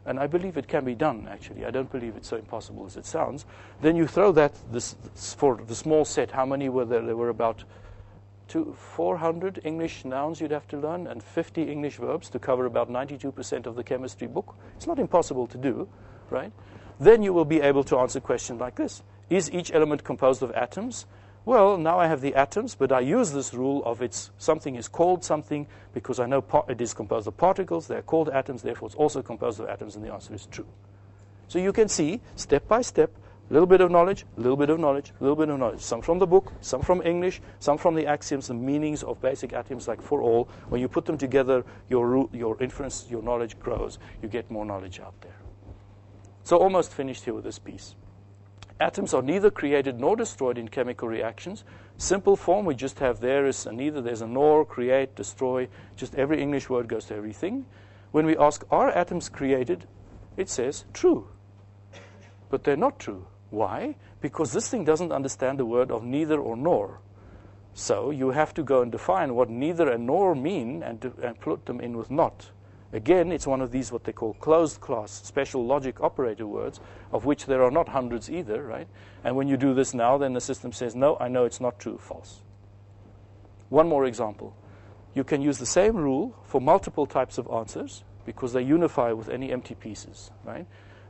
and I believe it can be done, actually. I don't believe it's so impossible as it sounds. Then you throw this for the small set. How many were there? There were about 400 English nouns you'd have to learn and 50 English verbs to cover about 92% of the chemistry book. It's not impossible to do, right? Then you will be able to answer a question like this. Is each element composed of atoms? Well, now I have the atoms, but I use this rule of something is called something because I know it is composed of particles. They're called atoms, therefore it's also composed of atoms, and the answer is true. So you can see, step by step, A little bit of knowledge, a little bit of knowledge, a little bit of knowledge. Some from the book, some from English, some from the axioms, the meanings of basic axioms like for all. When you put them together, your inference, your knowledge grows. You get more knowledge out there. So almost finished here with this piece. Atoms are neither created nor destroyed in chemical reactions. Simple form, we just have there is a neither, there's a nor, create, destroy. Just every English word goes to everything. When we ask, are atoms created? It says true. But they're not true. Why? Because this thing doesn't understand the word of neither or nor. So you have to go and define what neither and nor mean and put them in with not. Again, it's one of these what they call closed class special logic operator words, of which there are not hundreds either, right? And when you do this now, then the system says, no, I know it's not true, false. One more example. You can use the same rule for multiple types of answers because they unify with any empty pieces, right?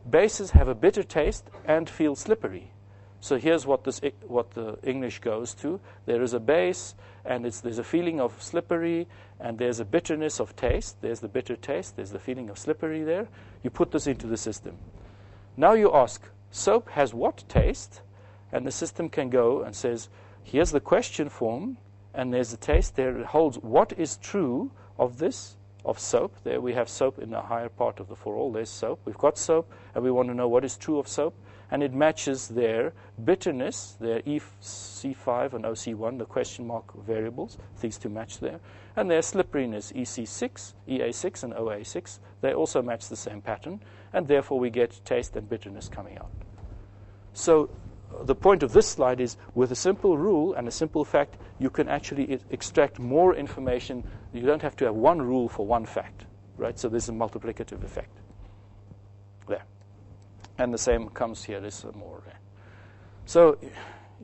Bases have a bitter taste and feel slippery. So here's what the English goes to. There is a base, and there's a feeling of slippery, and there's a bitterness of taste. There's the bitter taste. There's the feeling of slippery there. You put this into the system. Now you ask, soap has what taste? And the system can go and says, here's the question form, and there's the taste there. It holds what is true of this, of soap. There we have soap in the higher part of the for all. There's soap. We've got soap, and we want to know what is true of soap. And it matches their bitterness, their EC5 and OC1, the question mark variables, these two match there. And their slipperiness, EC6, EA6 and OA6, they also match the same pattern. And therefore we get taste and bitterness coming out. So the point of this slide is with a simple rule and a simple fact, you can actually extract more information. You don't have to have one rule for one fact, right? So there's a multiplicative effect there. And the same comes here. There's more. So,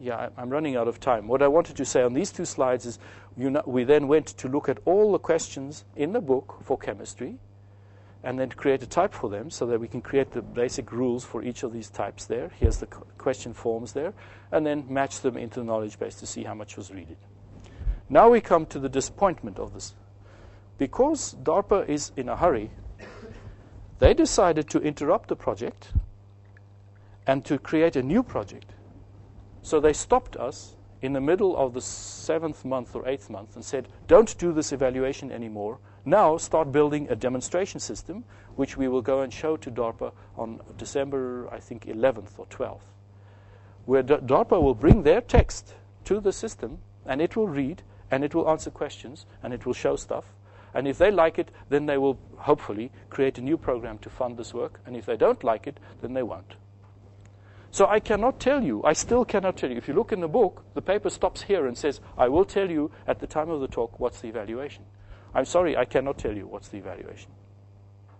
yeah, I'm running out of time. What I wanted to say on these two slides is we then went to look at all the questions in the book for chemistry and then create a type for them so that we can create the basic rules for each of these types there. Here's the question forms there. And then match them into the knowledge base to see how much was read. Now we come to the disappointment of this. Because DARPA is in a hurry, they decided to interrupt the project and to create a new project. So they stopped us in the middle of the 7th month or 8th month and said, don't do this evaluation anymore. Now start building a demonstration system, which we will go and show to DARPA on December, I think, 11th or 12th, where DARPA will bring their text to the system, and it will read, and it will answer questions, and it will show stuff. And if they like it, then they will hopefully create a new program to fund this work. And if they don't like it, then they won't. So I cannot tell you, I still cannot tell you. If you look in the book, the paper stops here and says, I will tell you at the time of the talk what's the evaluation. I'm sorry, I cannot tell you what's the evaluation.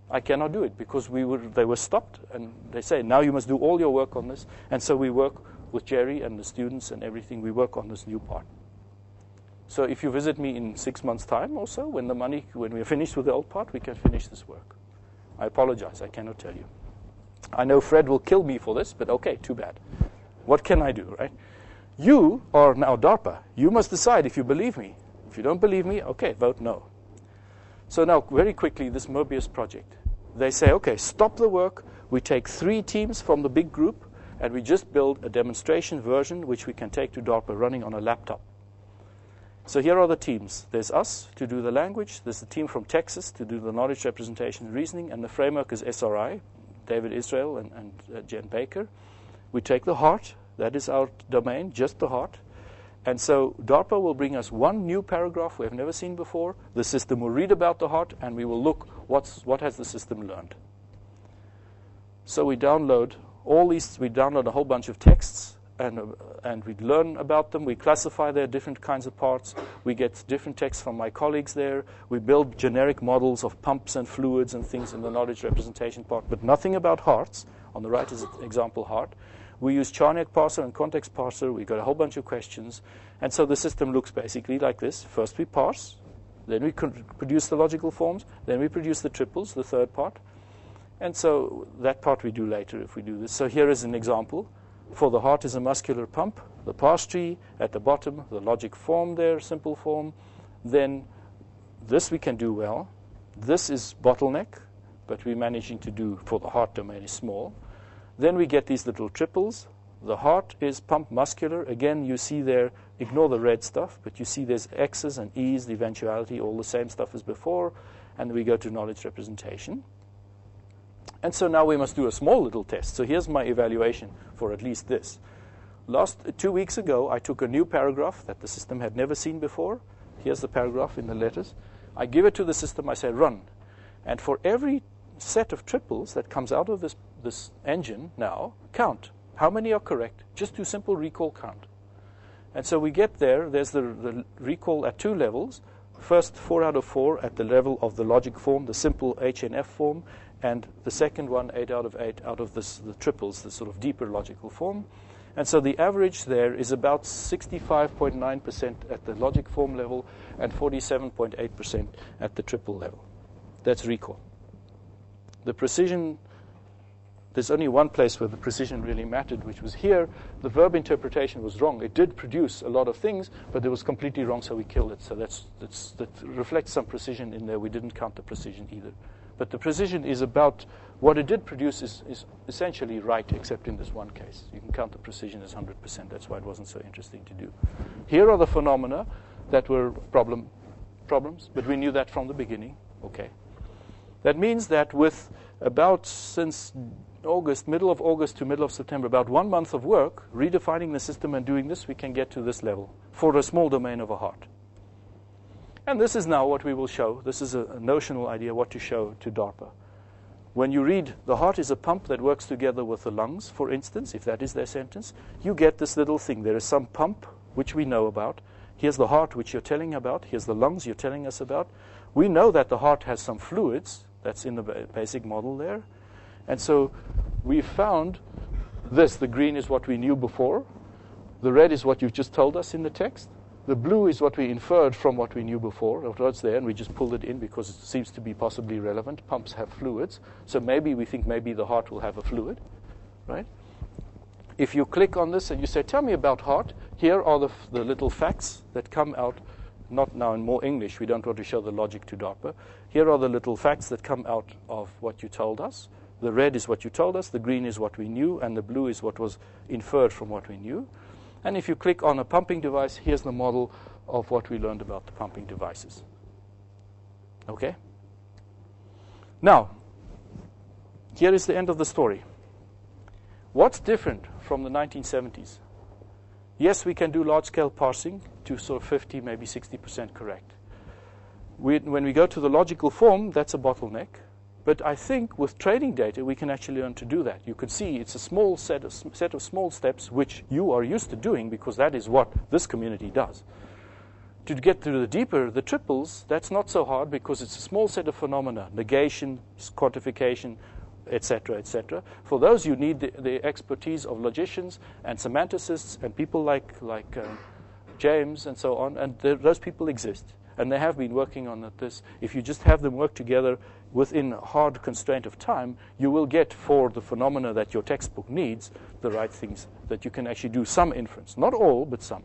I cannot do it because they were stopped and they say, now you must do all your work on this. And so we work with Jerry and the students and everything. We work on this new part. So if you visit me in 6 months' time or so, when we're finished with the old part, we can finish this work. I apologize, I cannot tell you. I know Fred will kill me for this, but okay, too bad. What can I do, right? You are now DARPA. You must decide if you believe me. If you don't believe me, okay, vote no. So now, very quickly, this Mobius project. They say, okay, stop the work. We take 3 teams from the big group, and we just build a demonstration version, which we can take to DARPA running on a laptop. So here are the teams. There's us to do the language. There's the team from Texas to do the knowledge representation and reasoning, and the framework is SRI. David Israel and Jen Baker. We take the heart. That is our domain, just the heart. And so DARPA will bring us one new paragraph we have never seen before. The system will read about the heart, and we will look what has the system learned. So we download all these. We download a whole bunch of texts, and we learn about them. We classify their different kinds of parts. We get different texts from my colleagues there. We build generic models of pumps and fluids and things in the knowledge representation part, but nothing about hearts. On the right is an example heart. We use Charniak parser and context parser. We got a whole bunch of questions. And so the system looks basically like this. First we parse. Then we produce the logical forms. Then we produce the triples, the third part. And so that part we do later if we do this. So here is an example. For the heart is a muscular pump. The parse tree at the bottom, the logic form there, simple form. Then this we can do well. This is bottleneck, but we're managing to do for the heart domain is small. Then we get these little triples. The heart is pump muscular. Again, you see there, ignore the red stuff, but you see there's X's and E's, the eventuality, all the same stuff as before. And we go to knowledge representation. And so now we must do a small little test. So here's my evaluation for at least this. 2 weeks ago, I took a new paragraph that the system had never seen before. Here's the paragraph in the letters. I give it to the system. I say, run. And for every set of triples that comes out of this engine now, count. How many are correct? Just do simple recall count. And so we get there. There's the recall at 2 levels. First, 4 out of 4 at the level of the logic form, the simple H and F form. And the second one, 8 out of 8 out of the triples, the sort of deeper logical form. And so the average there is about 65.9% at the logic form level and 47.8% at the triple level. That's recall. The precision, there's only one place where the precision really mattered, which was here. The verb interpretation was wrong. It did produce a lot of things, but it was completely wrong, so we killed it. So that reflects some precision in there. We didn't count the precision either. But the precision is about what it did produce is essentially right, except in this one case. You can count the precision as 100%. That's why it wasn't so interesting to do. Here are the phenomena that were problems, but we knew that from the beginning. Okay. That means that with about since August, middle of August to middle of September, about 1 month of work, redefining the system and doing this, we can get to this level for a small domain of a heart. And this is now what we will show. This is a notional idea what to show to DARPA. When you read, the heart is a pump that works together with the lungs, for instance, if that is their sentence, you get this little thing. There is some pump, which we know about. Here's the heart, which you're telling about. Here's the lungs you're telling us about. We know that the heart has some fluids. That's in the basic model there. And so we found this. The green is what we knew before. The red is what you've just told us in the text. The blue is what we inferred from what we knew before. What's there, and we just pulled it in because it seems to be possibly relevant. Pumps have fluids. So maybe we think maybe the heart will have a fluid, right? If you click on this and you say, tell me about heart, here are the little facts that come out, not now in more English. We don't want to show the logic to DARPA. Here are the little facts that come out of what you told us. The red is what you told us, the green is what we knew, and the blue is what was inferred from what we knew. And if you click on a pumping device, here's the model of what we learned about the pumping devices. Okay? Now, here is the end of the story. What's different from the 1970s? Yes, we can do large-scale parsing to sort of 50, maybe 60% correct. When we go to the logical form, that's a bottleneck. But I think with training data, we can actually learn to do that. You can see it's a small set of small steps which you are used to doing because that is what this community does. To get to the deeper, the triples, that's not so hard because it's a small set of phenomena, negation, quantification, etc., etc. For those, you need the expertise of logicians and semanticists and people like James and so on, and those people exist. And they have been working on this. If you just have them work together within a hard constraint of time, you will get for the phenomena that your textbook needs the right things that you can actually do some inference. Not all, but some.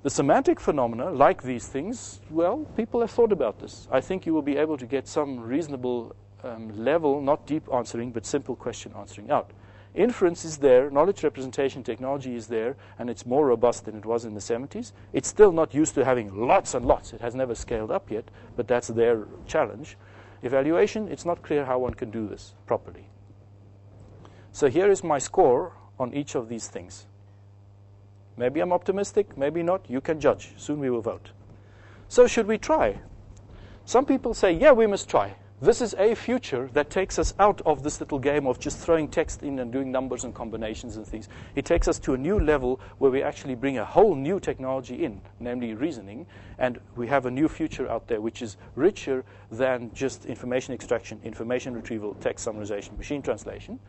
The semantic phenomena, like these things, well, people have thought about this. I think you will be able to get some reasonable level, not deep answering, but simple question answering out. Inference is there, knowledge representation technology is there, and it's more robust than it was in the 70s. It's still not used to having lots and lots. It has never scaled up yet, but that's their challenge. Evaluation, it's not clear how one can do this properly. So here is my score on each of these things. Maybe I'm optimistic, maybe not. You can judge. Soon we will vote. So should we try? Some people say, yeah, we must try. This is a future that takes us out of this little game of just throwing text in and doing numbers and combinations and things. It takes us to a new level where we actually bring a whole new technology in, namely reasoning, and we have a new future out there which is richer than just information extraction, information retrieval, text summarization, machine translation,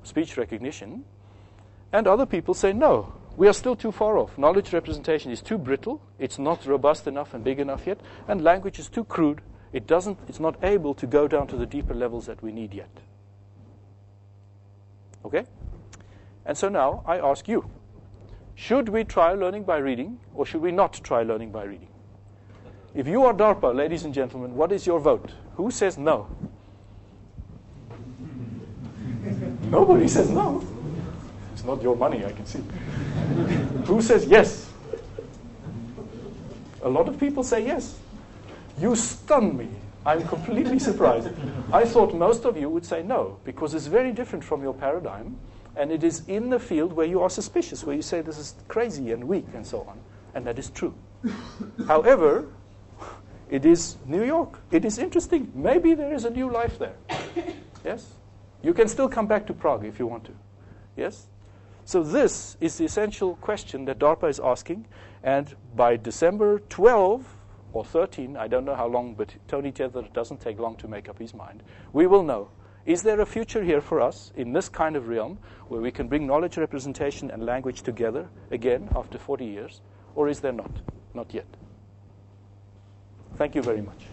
speech recognition. And other people say, no, we are still too far off. Knowledge representation is too brittle, it's not robust enough and big enough yet, and language is too crude. It's not able to go down to the deeper levels that we need yet. Okay? And so now I ask you, should we try learning by reading or should we not try learning by reading? If you are DARPA, ladies and gentlemen, what is your vote? Who says no? It's not your money, I can see. Who says yes? A lot of people say yes. You stun me. I'm completely surprised. I thought most of you would say no, because it's very different from your paradigm, and it is in the field where you are suspicious, where you say this is crazy and weak and so on, and that is true. However, it is New York. It is interesting. Maybe there is a new life there. Yes? You can still come back to Prague if you want to. Yes? So this is the essential question that DARPA is asking, and by December 12 or 13, I don't know how long, but Tony Tether doesn't take long to make up his mind, we will know. Is there a future here for us in this kind of realm where we can bring knowledge representation and language together again after 40 years, or is there not? Not yet. Thank you very much.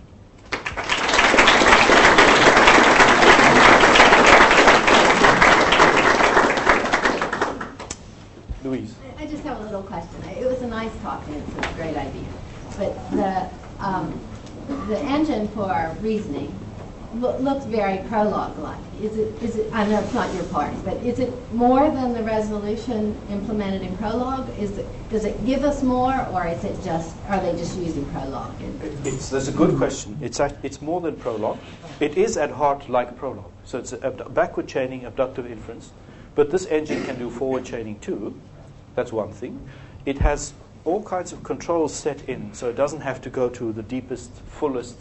Louise. I just have a little question. It was a nice talk and it's a great idea. But the engine for reasoning looks very prologue-like. Is it? I know it's not your part, but is it more than the resolution implemented in prologue? Does it give us more, or is it just? Are they just using prologue? That's a good question. It's more than prologue. It is at heart like prologue. So it's a backward chaining, abductive inference. But this engine can do forward chaining too. That's one thing. It has all kinds of controls set in, so it doesn't have to go to the deepest, fullest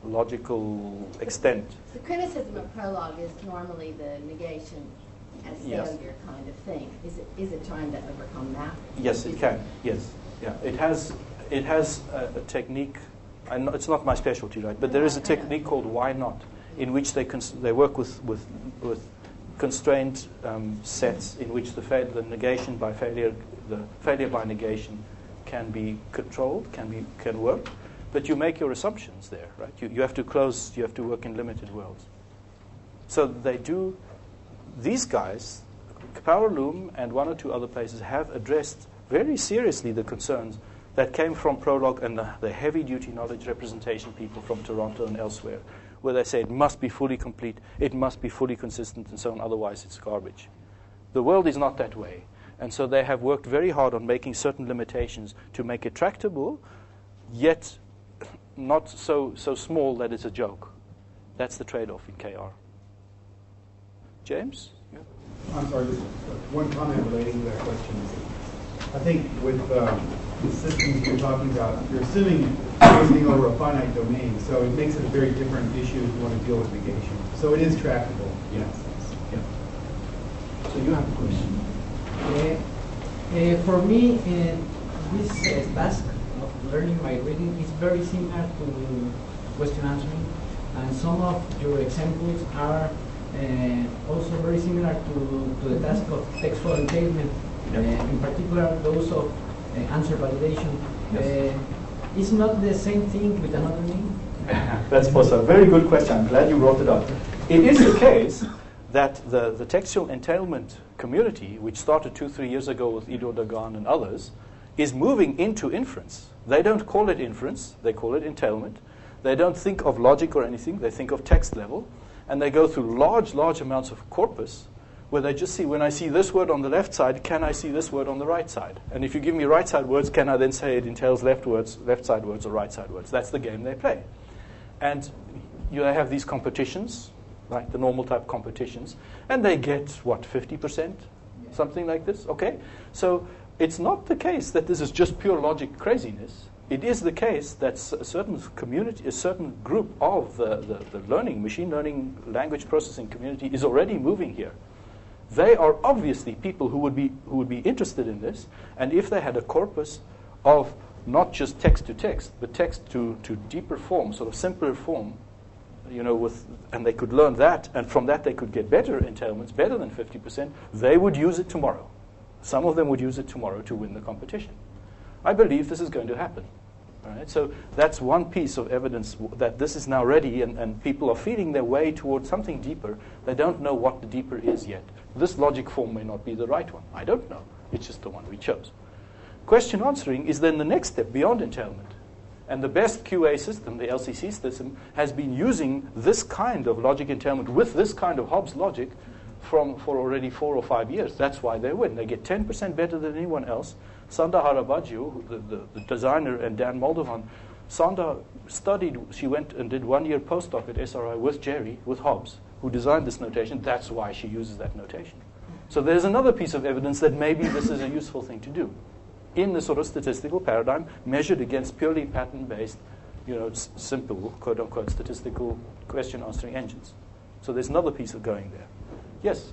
logical extent. The criticism of prologue is normally the negation as failure kind of thing. Is it trying to overcome that? Yes, it can. Yes, yeah. It has a technique. It's not my specialty, right? But there is a technique called why not, in which they work with constrained sets in which the negation by failure, the failure by negation, can be controlled, can work. But you make your assumptions there, right? You have to close, you have to work in limited worlds. So they do, these guys, PowerLoom and one or two other places have addressed very seriously the concerns that came from Prolog and the heavy-duty knowledge representation people from Toronto and elsewhere, where they say it must be fully complete, it must be fully consistent, and so on, otherwise it's garbage. The world is not that way. And so they have worked very hard on making certain limitations to make it tractable, yet not so small that it's a joke. That's the trade-off in KR. James? Yeah. I'm sorry, just one comment relating to that question. I think with the systems you're talking about, you're assuming reasoning over a finite domain, so it makes it a very different issue if you want to deal with negation. So it is tractable in that sense. Yeah. So you have a question. For me, this task of learning by reading is very similar to question answering, and some of your examples are also very similar to the task of textual entailment, in particular those of answer validation. Yes. It's not the same thing with another name? That's also a very good question. I'm glad you brought it up. It is the case that the textual entailment community, which started 2-3 years ago with Eduard Hovy and others, is moving into inference. They don't call it inference, they call it entailment. They don't think of logic or anything, they think of text level. And they go through large amounts of corpus where they just see, when I see this word on the left side, can I see this word on the right side? And if you give me right side words, can I then say it entails left side words or right side words? That's the game they play. And you have these competitions, like the normal type competitions, and they get, what, 50%? Something like this, okay? So it's not the case that this is just pure logic craziness. It is the case that a certain community, a certain group of the learning, machine learning, language processing community is already moving here. They are obviously people who would be interested in this, and if they had a corpus of not just text to text, but text to deeper form, sort of simpler form, and they could learn that, and from that they could get better entailments, better than 50%, they would use it tomorrow. Some of them would use it tomorrow to win the competition. I believe this is going to happen. All right? So that's one piece of evidence that this is now ready, and people are feeling their way towards something deeper. They don't know what the deeper is yet. This logic form may not be the right one. I don't know. It's just the one we chose. Question answering is then the next step beyond entailment. And the best QA system, the LCC system, has been using this kind of logic entailment with this kind of Hobbes logic for already 4 or 5 years. That's why they win. They get 10% better than anyone else. Sanda Harabaju, the designer, and Dan Moldovan, Sanda studied, she went and did 1 year postdoc at SRI with Jerry, with Hobbes, who designed this notation. That's why she uses that notation. So there's another piece of evidence that maybe this is a useful thing to do in the sort of statistical paradigm measured against purely pattern-based, simple, quote-unquote, statistical question-answering engines. So there's another piece of going there. Yes?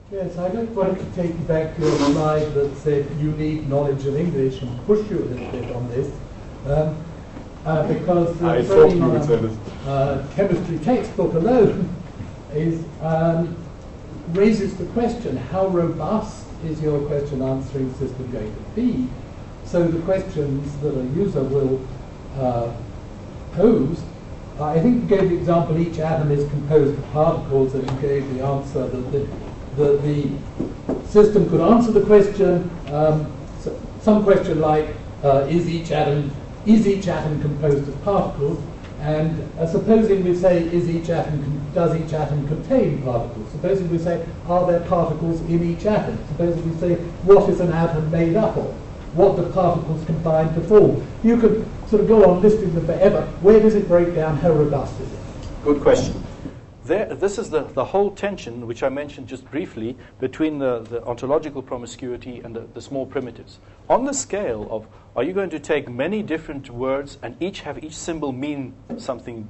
Yes, I just wanted to take you back to your slide that said you need knowledge of English and push you a little bit on this. Because certainly on a chemistry textbook alone raises the question, how robust is your question answering system going to be? So the questions that a user will pose, I think you gave the example each atom is composed of particles, and you gave the answer that the system could answer the question, some question like, is each atom composed of particles? And supposing we say, does each atom contain particles? Supposing we say, are there particles in each atom? Supposing we say, what is an atom made up of? What do particles combine to form? You could sort of go on listing them forever. Where does it break down? How robust is it? Good question. This is the whole tension, which I mentioned just briefly, between the ontological promiscuity and the small primitives. On the scale of, are you going to take many different words and have each symbol mean something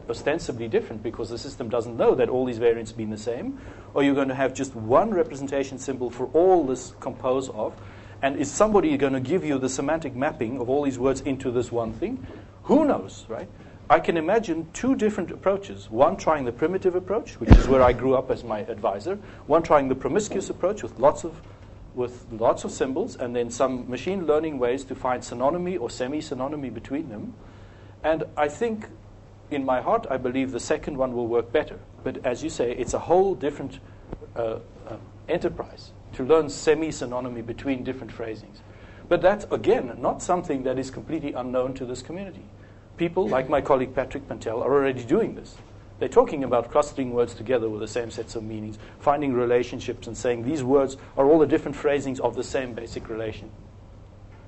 ostensibly different because the system doesn't know that all these variants mean the same? Or you're going to have just one representation symbol for all this composed of? And is somebody going to give you the semantic mapping of all these words into this one thing? Who knows, right? I can imagine two different approaches. One trying the primitive approach, which is where I grew up as my advisor. One trying the promiscuous approach with lots of symbols, and then some machine learning ways to find synonymy or semi-synonymy between them. And I think, in my heart, I believe the second one will work better. But as you say, it's a whole different enterprise to learn semi-synonymy between different phrasings. But that's, again, not something that is completely unknown to this community. People, like my colleague Patrick Pantel, are already doing this. They're talking about clustering words together with the same sets of meanings, finding relationships and saying these words are all the different phrasings of the same basic relation.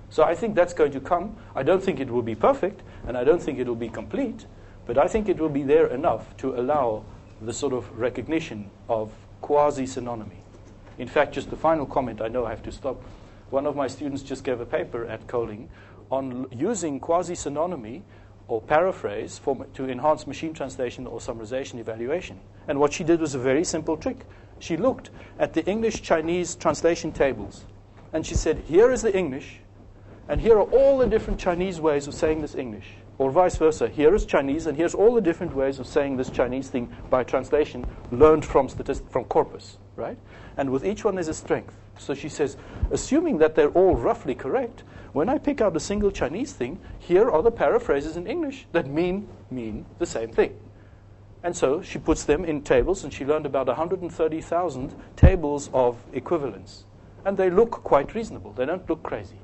So I think that's going to come. I don't think it will be perfect, and I don't think it will be complete, but I think it will be there enough to allow the sort of recognition of quasi-synonymy. In fact, just a final comment, I know I have to stop. One of my students just gave a paper at Coling on using quasi-synonymy or paraphrase to enhance machine translation or summarization evaluation. And what she did was a very simple trick. She looked at the English-Chinese translation tables, and she said, here is the English, and here are all the different Chinese ways of saying this English. Or vice versa. Here is Chinese, and here's all the different ways of saying this Chinese thing by translation learned from corpus, right? And with each one there's a strength. So she says, assuming that they're all roughly correct, when I pick out a single Chinese thing, here are the paraphrases in English that mean the same thing. And so she puts them in tables, and she learned about 130,000 tables of equivalence. And they look quite reasonable. They don't look crazy.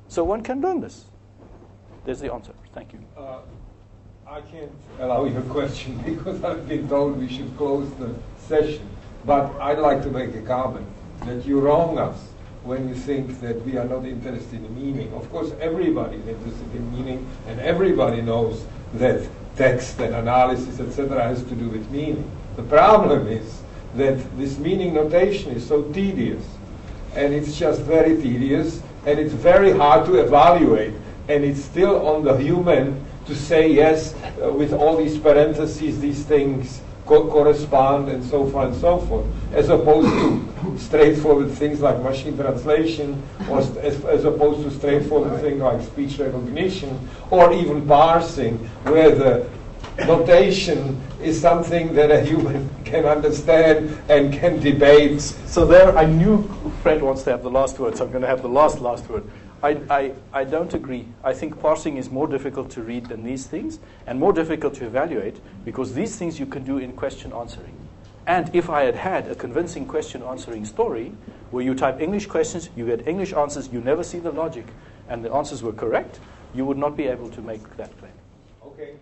So one can learn this. There's the answer. Thank you. I can't allow you a question because I've been told we should close the session. But I'd like to make a comment that you wrong us when you think that we are not interested in meaning. Of course, everybody is interested in meaning, and everybody knows that text and analysis, etc., has to do with meaning. The problem is that this meaning notation is so tedious, and it's just very tedious, and it's very hard to evaluate, and it's still on the human to say, yes, with all these parentheses, these things correspond, and so far and so forth, as opposed to straightforward things like machine translation, or as opposed to straightforward things like speech recognition, or even parsing, where the notation is something that a human can understand and can debate. So there, I knew Fred wants to have the last word, so I'm going to have the last word. I don't agree. I think parsing is more difficult to read than these things, and more difficult to evaluate, because these things you can do in question answering. And if I had a convincing question answering story, where you type English questions, you get English answers, you never see the logic, and the answers were correct, you would not be able to make that claim. Okay.